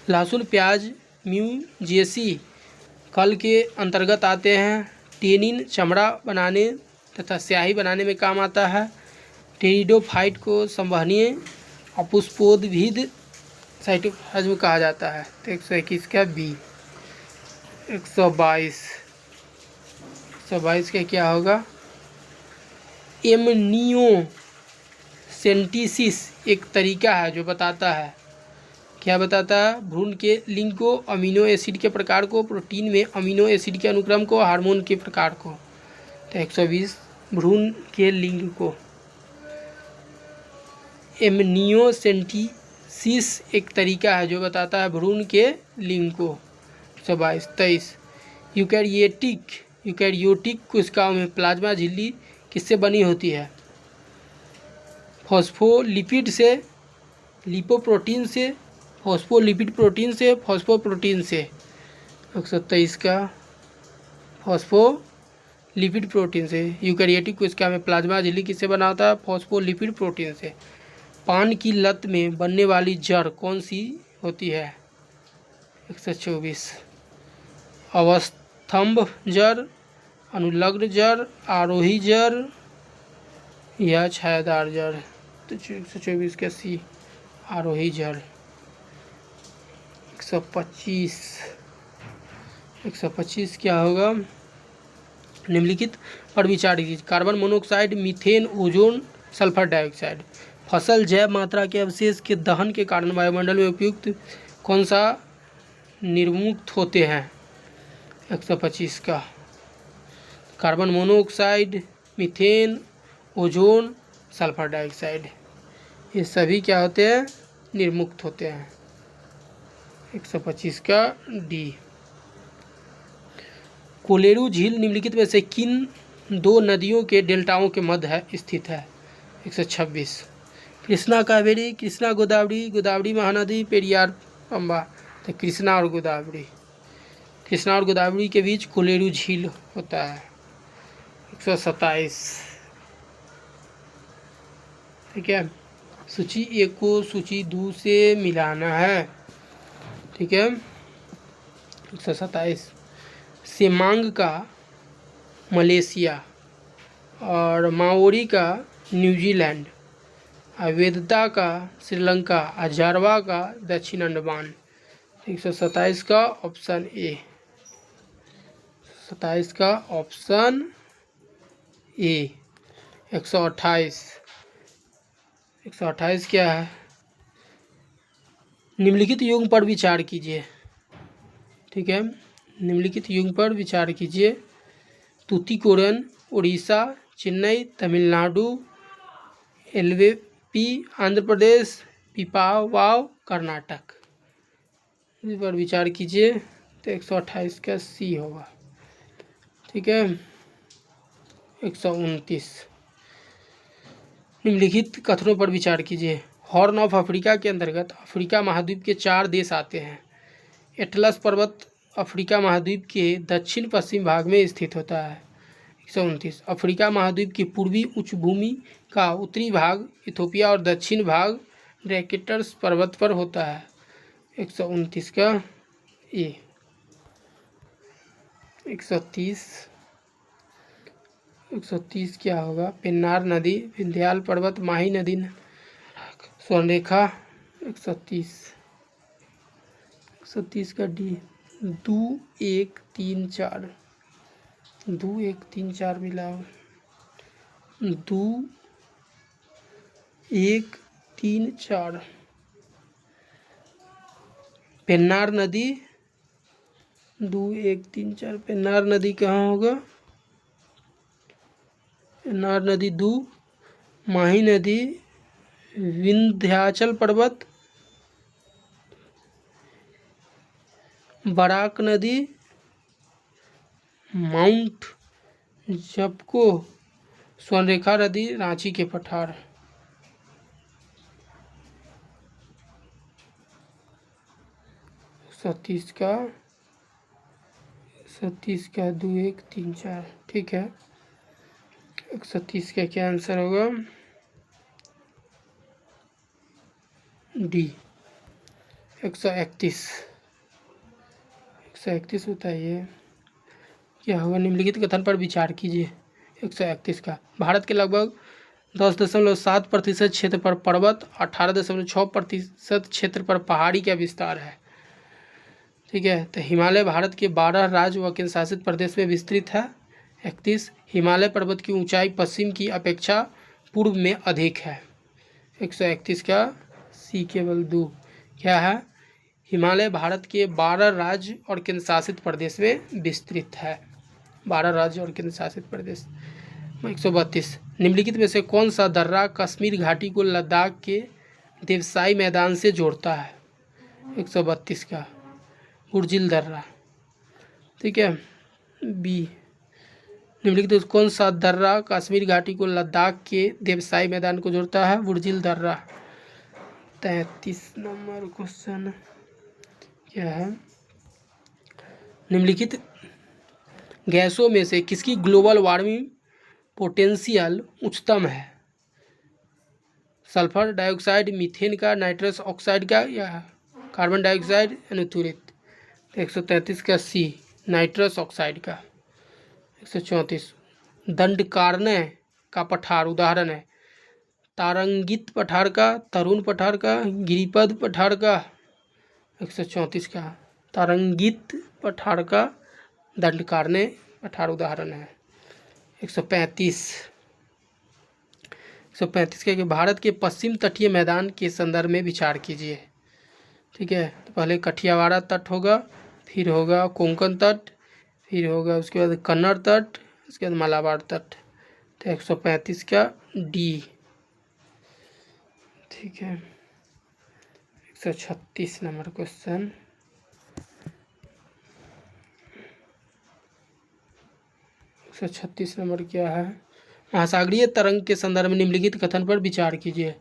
लहसुन, प्याज, म्यूजेसी कल के अंतर्गत आते हैं। टेनिन चमड़ा बनाने तथा स्याही बनाने में काम आता है। टेरिडोफाइट को संवहनीय अपुष्पोद्भिद साइटोप्लाज्म कहा जाता है। तो 121 का बी। 122 का क्या होगा। एमनियोसेंटेसिस एक तरीका है जो बताता है, क्या बताता है, भ्रूण के लिंग को, अमीनो एसिड के प्रकार को, प्रोटीन में अमीनो एसिड के अनुक्रम को, हार्मोन के प्रकार को। तो 120 भ्रूण के लिंग को। एमनियोसेंटेसिस एक तरीका है जो बताता है भ्रूण के लिंग को। 122। 23 यूकैरियोटिक कोशिकाओं में प्लाज्मा झिल्ली किससे बनी होती है? फॉस्फोलिपिड से, लिपोप्रोटीन से, फॉस्फोलिपिड प्रोटीन से, फॉस्फोप्रोटीन से। 123 का फॉस्फोलिपिड प्रोटीन से। यूकैरियोटिक कोशिका में प्लाज्मा झिल्ली किससे बना होता है? फॉस्फोलिपिड प्रोटीन से। पान की लत में बनने वाली जड़ कौन सी होती है? 124 अवस्थम्भ जड़, अनुलग्न जड़, आरोही जड़ या छायादार जड़। तो 124 का सी आरोही जड़। 125 क्या होगा? निम्नलिखित पर विचार कीजिए। Carbon monoxide, methane, ozone, sulphur dioxide. फसल जैव मात्रा के अवशेष के दहन के कारण वायुमंडल में उपयुक्त कौन सा निर्मुक्त होते हैं? 125 का carbon monoxide, methane, ozone, sulphur dioxide, ये सभी क्या होते हैं? निर्मुक्त होते हैं। 125 का डी। कोलेरू झील निम्नलिखित में से किन दो नदियों के डेल्टाओं के मध्य स्थित है? 126 कृष्णा कावेरी, कृष्णा गोदावरी, गोदावरी महानदी, पेरियार पंबा। तो कृष्णा और गोदावरी, कृष्णा और गोदावरी के बीच कोलेरू झील होता है। 127 ठीक है। सूची 1 को सूची 2 से मिलाना है, ठीक है। 127 सेमांग का मलेशिया और माओरी का न्यूजीलैंड, वेदता का श्रीलंका, जारवा का दक्षिण अंडमान। 127 का ऑप्शन ए, 27 का ऑप्शन ए। 128 क्या है? निम्नलिखित युग्म पर विचार कीजिए, ठीक है। निम्नलिखित युग्म पर विचार कीजिए। तूतीकोरन उड़ीसा, चेन्नई तमिलनाडु, एलवेपी आंध्र प्रदेश, पिपावाव कर्नाटक। इस पर विचार कीजिए। तो 128 का सी होगा, ठीक है। 129 निम्नलिखित कथनों पर विचार कीजिए। हॉर्न ऑफ अफ्रीका के अंतर्गत अफ्रीका महाद्वीप के 4 देश आते हैं। एटलस पर्वत अफ्रीका महाद्वीप के दक्षिण पश्चिम भाग में स्थित होता है। 129 अफ्रीका महाद्वीप की पूर्वी उच्चभूमि का उत्तरी भाग इथोपिया और दक्षिण भाग ड्रैकेटर्स पर्वत पर होता है। 129 का ए। 130 क्या होगा? पेन्नार नदी, विंध्याल पर्वत, माही नदी, स्वर्णरेखा। 130 का डी। 2 1 3 4 2 1 3 4 मिलाओ। 2 1 3 4 पेन्नार नदी। 2 1 3 4 पेन्नार नदी कहाँ होगा? पेन्नार नदी 2, माही नदी, विंध्याचल पर्वत, बराक नदी, माउंट जपको, स्वर्णरेखा नदी, रांची के पठार। 130 का 2 1 3 4 ठीक है। 130 का क्या आंसर होगा? डी। 131 बताइए क्या होगा? निम्नलिखित कथन पर विचार कीजिए। 131 का भारत के लगभग 10.7% क्षेत्र पर पर्वत, 18.6% क्षेत्र पर पहाड़ी का विस्तार है, ठीक है। तो हिमालय भारत के 12 राज्य व केंद्र शासित प्रदेश में विस्तृत है। 31 हिमालय पर्वत की ऊंचाई पश्चिम की अपेक्षा पूर्व में अधिक है। 131 का सी केवल 2 क्या है? हिमालय भारत के 12 राज्य और केंद्र शासित प्रदेश में विस्तृत है। 12 राज्य और केंद्र शासित प्रदेश। 132 निम्नलिखित में से कौन सा दर्रा कश्मीर घाटी को लद्दाख के देवसाई मैदान से जोड़ता है? 132 का बुर्जिल दर्रा। ठीक है। बी, निम्नलिखित कौन सा दर्रा कश्मीर घाटी को लद्दाख के देवसाई मैदान को जोड़ता है? बुर्जिल दर्रा। 33 नंबर क्वेश्चन क्या है? निम्नलिखित गैसों में से किसकी ग्लोबल वार्मिंग पोटेंशियल उच्चतम है? सल्फर डाइऑक्साइड, मीथेन का, नाइट्रस ऑक्साइड का, या कार्बन डाइऑक्साइड अनुत्तरित? 133 का सी, नाइट्रस ऑक्साइड का। 134 दंडकारण्य का पठार उदाहरण है? तारंगित पठार का, तरुण पठार का, गिरिपद पठार का। 134 का तारंगित पठार का दंडकारण्य पठार उदाहरण है। 135 का कि भारत के पश्चिम तटीय मैदान के संदर्भ में विचार कीजिए। ठीक है, तो पहले कठियावाड़ा तट होगा, फिर होगा कोंकण तट, फिर होगा उसके बाद कन्नड़ तट, उसके बाद मालाबार तट। तो 135 का डी। ठीक है। 136 नंबर क्वेश्चन 136 नंबर क्या है? महासागरीय तरंग के संदर्भ में निम्नलिखित कथन पर विचार कीजिए।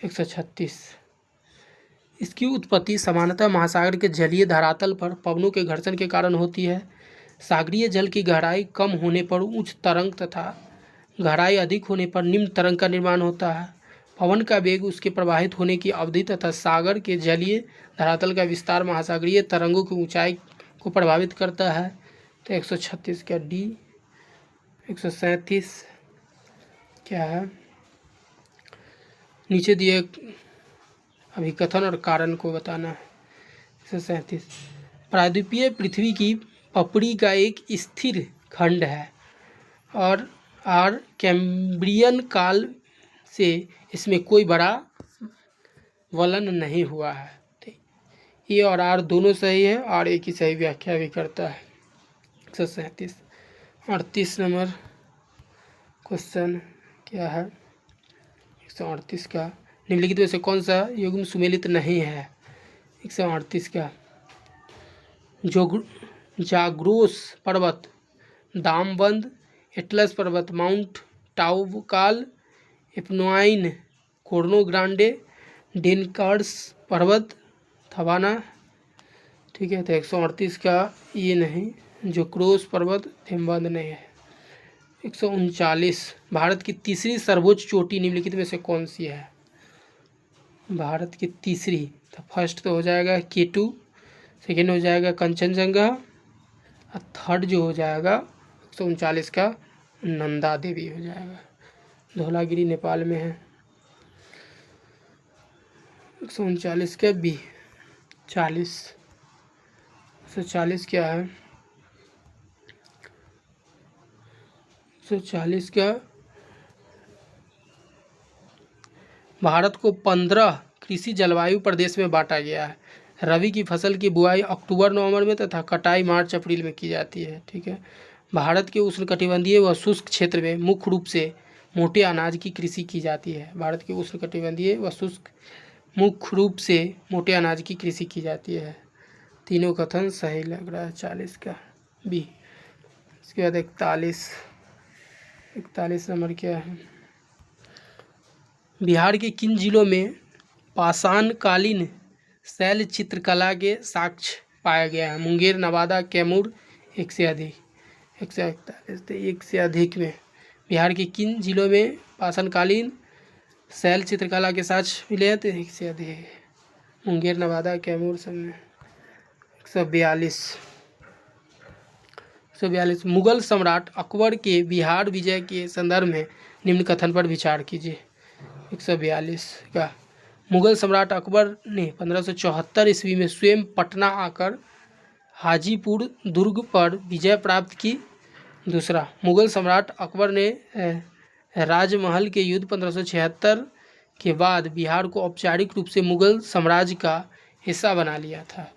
136 इसकी उत्पत्ति सामान्यतः महासागर के जलीय धरातल पर पवनों के घर्षण के कारण होती है। सागरीय जल की गहराई कम होने पर उच्च तरंग तथा गहराई अधिक होने पर निम्न तरंग का निर्माण होता है। पवन का वेग, उसके प्रवाहित होने की अवधि तथा सागर के जलीय धरातल का विस्तार महासागरीय तरंगों की ऊंचाई को प्रभावित करता है। तो 136 का डी। 137 क्या है? नीचे दिए अभिकथन और कारण को बताना है। 137 प्रायद्वीपीय पृथ्वी की पपड़ी का एक स्थिर खंड है और कैम्ब्रियन काल से इसमें कोई बड़ा वलन नहीं हुआ है। ए और आर दोनों सही है और एक ही सही व्याख्या भी करता है। 137 38 नंबर क्वेश्चन क्या है? 138 का निम्नलिखित में से कौन सा युग्म सुमेलित नहीं है? 138 का जाग्रोस पर्वत, दामबंद, एटलस पर्वत, माउंट टाउकाल, एपनोइन, कोर्नो ग्रांडे, डेनकर्स पर्वत, थवाना। ठीक है, तो 138 का ये नहीं, जो क्रोस पर्वत थेम्बंद नहीं है। 139 भारत की तीसरी सर्वोच्च चोटी निम्नलिखित में से कौन सी है? भारत की तीसरी, तो फर्स्ट तो हो जाएगा K2, सेकेंड हो जाएगा कंचनजंगा और थर्ड जो हो जाएगा 139 का नंदा देवी हो जाएगा। धौलागिरी नेपाल में है। 139 का बी। 140 क्या है? 140 का भारत को 15 कृषि जलवायु प्रदेश में बांटा गया है। रबी की फसल की बुआई अक्टूबर नवंबर में तथा कटाई मार्च अप्रैल में की जाती है। ठीक है, भारत के उष्णकटिबंधीय व शुष्क क्षेत्र में मुख्य रूप से मोटे अनाज की कृषि की जाती है। भारत के उष्णकटिबंधीय व शुष्क मुख्य रूप से मोटे अनाज की कृषि की जाती है। तीनों कथन सही लग रहा है। 40 का बी। इसके बाद 41 नंबर क्या है? बिहार के किन जिलों में पाषाणकालीन शैल चित्रकला के साक्ष्य पाया गया है? मुंगेर, नवादा, कैमूर। एक से अधिक। 141 तो एक से अधिक में बिहार के किन जिलों में पाषाणकालीन शैल चित्रकला के साक्ष्य मिले हैं? तो एक से अधिक, मुंगेर, नवादा, कैमूर सब में। 142 मुगल सम्राट अकबर के बिहार विजय के संदर्भ में निम्न कथन पर विचार कीजिए। 142 का मुगल सम्राट अकबर ने 1574 ईस्वी में स्वयं पटना आकर हाजीपुर दुर्ग पर विजय प्राप्त की। दूसरा, मुगल सम्राट अकबर ने राजमहल के युद्ध 1576 के बाद बिहार को औपचारिक रूप से मुगल साम्राज्य का हिस्सा बना लिया था।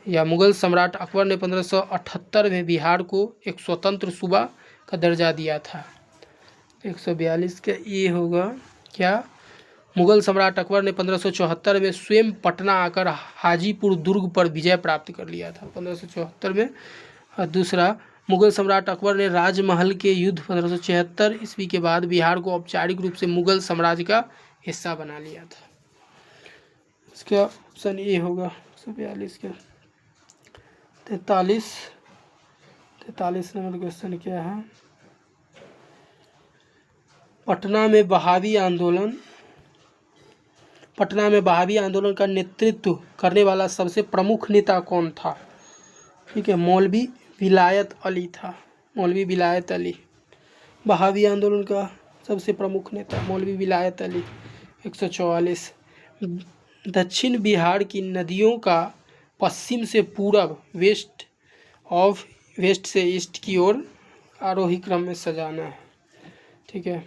या मुगल सम्राट अकबर ने 1578 में बिहार को एक स्वतंत्र सूबा का दर्जा दिया था। 142 का ये होगा क्या? मुगल सम्राट अकबर ने 1574 में स्वयं पटना आकर हाजीपुर दुर्ग पर विजय प्राप्त कर लिया था। 1574 में और दूसरा, मुगल सम्राट अकबर ने राजमहल के युद्ध 1576 ईस्वी के बाद बिहार को औपचारिक रूप से मुगल साम्राज्य का हिस्सा बना लिया था। इसका ऑप्शन ए होगा। 142 का 43 नंबर क्वेश्चन क्या है? पटना में बहावी आंदोलन का नेतृत्व करने वाला सबसे प्रमुख नेता कौन था? ठीक है, मौलवी विलायत अली था। मौलवी विलायत अली बहावी आंदोलन का सबसे प्रमुख नेता, मौलवी विलायत अली। 144, दक्षिण बिहार की नदियों का पश्चिम से पूरब वेस्ट से ईस्ट की ओर आरोही क्रम में सजाना है। ठीक है,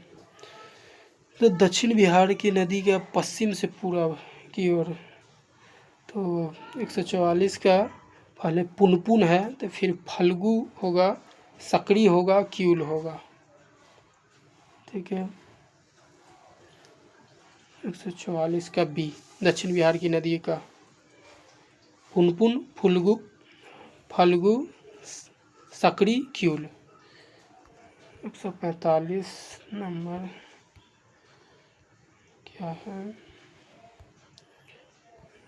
तो दक्षिण बिहार की नदी का पश्चिम से पूरब की ओर, तो 144 का पहले पुनपुन है, तो फिर फल्गु होगा, सकरी होगा, क्यूल होगा। ठीक है, 144 का बी, दक्षिण बिहार की नदी का पुनपुन, फल्गु, सकरी, क्यूल। 145 नंबर क्या है?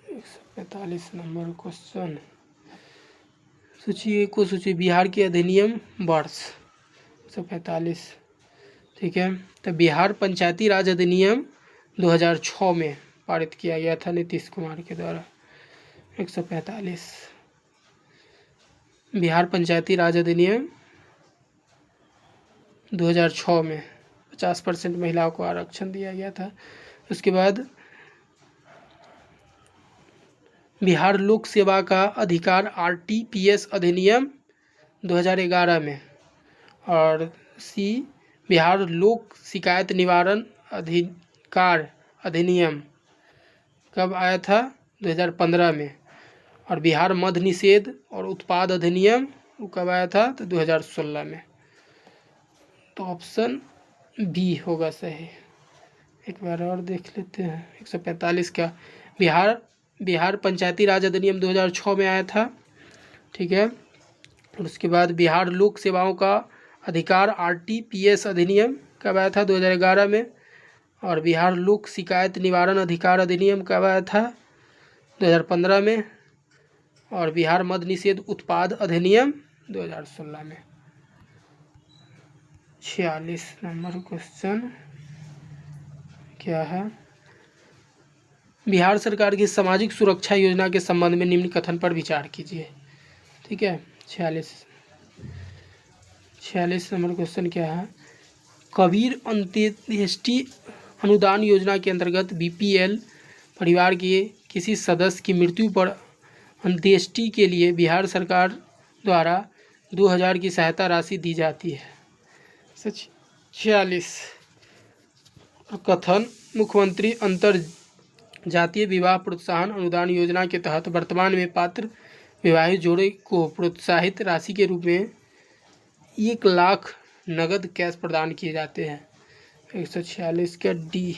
145 नंबर क्वेश्चन, सोचिए बिहार के अधिनियम वर्ष। 145, ठीक है, तो बिहार पंचायती राज अधिनियम 2006 में पारित किया गया था नीतीश कुमार के द्वारा। 145, बिहार पंचायती राज अधिनियम 2006 में 50% महिलाओं को आरक्षण दिया गया था। उसके बाद बिहार लोक सेवा का अधिकार RTPS अधिनियम 2011 में, और सी, बिहार लोक शिकायत निवारण अधिकार अधिनियम कब आया था? 2015 में। और बिहार मद्य निषेध और उत्पाद अधिनियम वो कब आया था? तो 2016 में। तो ऑप्शन बी होगा सही। एक बार और देख लेते हैं। 145 का बिहार पंचायती राज अधिनियम 2006 में आया था। ठीक है, और उसके बाद बिहार लोक सेवाओं का अधिकार RTPS अधिनियम कब आया था? 2011 में। और बिहार लोक शिकायत निवारण अधिकार अधिनियम कब आया था? 2015 में। और बिहार मद्य निषेध उत्पाद अधिनियम 2016 में। 46 नंबर क्वेश्चन क्या है? बिहार सरकार की सामाजिक सुरक्षा योजना के संबंध में निम्न कथन पर विचार कीजिए। ठीक है, 46 नंबर क्वेश्चन क्या है? कबीर अंत्येष्टि अनुदान योजना के अंतर्गत BPL परिवार के किसी सदस्य की मृत्यु पर अंत्येष्टि के लिए बिहार सरकार द्वारा 2000 की सहायता राशि दी जाती है। 46 कथन, मुख्यमंत्री अंतर जातीय विवाह प्रोत्साहन अनुदान योजना के तहत वर्तमान में पात्र विवाहित जोड़े को प्रोत्साहित राशि के रूप में 1 लाख नगद कैश प्रदान किए जाते हैं। 146 का डी,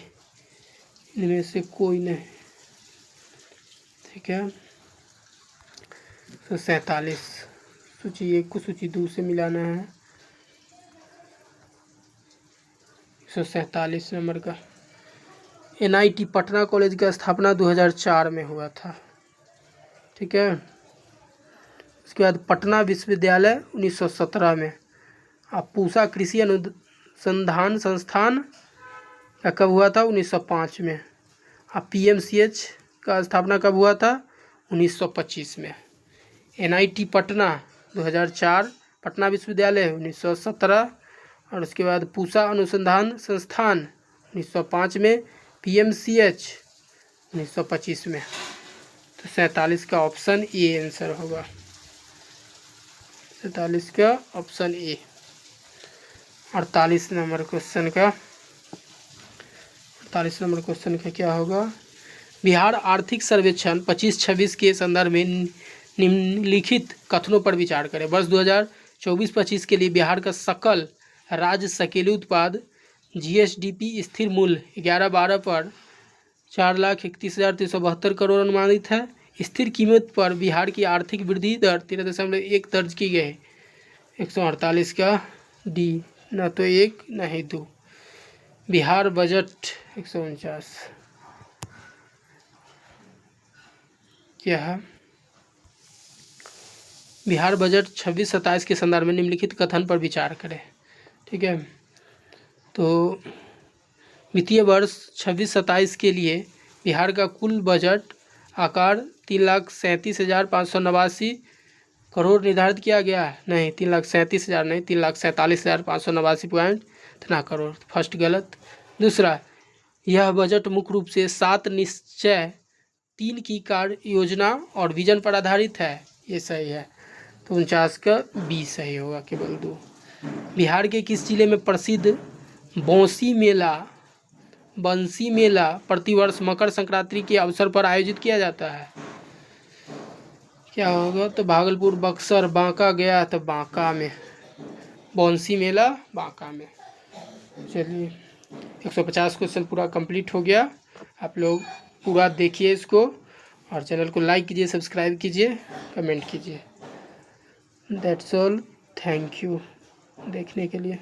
इनमें से कोई नहीं। ठीक है, तो 47 सूची 1 को सूची 2 से मिलाना है। 147 नंबर का NIT पटना कॉलेज का स्थापना 2004 में हुआ था। ठीक है, उसके बाद पटना विश्वविद्यालय 1917 में। अब पूसा कृषि अनुसंधान संस्थान का कब हुआ था? 1905 में। अब PMCH का स्थापना कब हुआ था? 1925 में। NIT पटना 2004, पटना विश्वविद्यालय 1917, और उसके बाद पूसा अनुसंधान संस्थान 1905 में, PMCH 1925 में। तो 47 का ऑप्शन ए आंसर होगा। 47 का ऑप्शन ए। 48 नंबर क्वेश्चन का क्या होगा? बिहार आर्थिक सर्वेक्षण 25-26 के संदर्भ में निम्नलिखित कथनों पर विचार करें। वर्ष 2024-25 के लिए बिहार का सकल राज्य सकेली उत्पाद GSDP स्थिर मूल्य 11/12 पर 4,31,372 करोड़ अनुमानित है। स्थिर कीमत पर बिहार की आर्थिक वृद्धि दर 13.1 दर्ज की गई है। 148 का डी, ना तो 1 ना ही 2। बिहार बजट 149 क्या है? बिहार बजट 26-27 के संदर्भ में निम्नलिखित कथन पर विचार करें। ठीक है, तो वित्तीय वर्ष 26-27 के लिए बिहार का कुल बजट आकार 3,37,589 करोड़ निर्धारित किया गया है। नहीं, 3,37,000 नहीं, 3,47,589 करोड़। फर्स्ट गलत। दूसरा, यह बजट मुख्य रूप से 7 निश्चय 3 की कार्य योजना और विजन पर आधारित है। ये सही है, तो 49 का बी सही होगा, केवल 2। बिहार के किस जिले में प्रसिद्ध बंसी मेला प्रतिवर्ष मकर संक्रांति के अवसर पर आयोजित किया जाता है? क्या होगा? तो भागलपुर, बक्सर, बांका, गया, तो बांका में। बंसी मेला बांका में। चलिए, 150 क्वेश्चन पूरा कंप्लीट हो गया। आप लोग पूरा देखिए इसको और चैनल को लाइक कीजिए, सब्सक्राइब कीजिए, कमेंट कीजिए। That's all. थैंक यू देखने के लिए।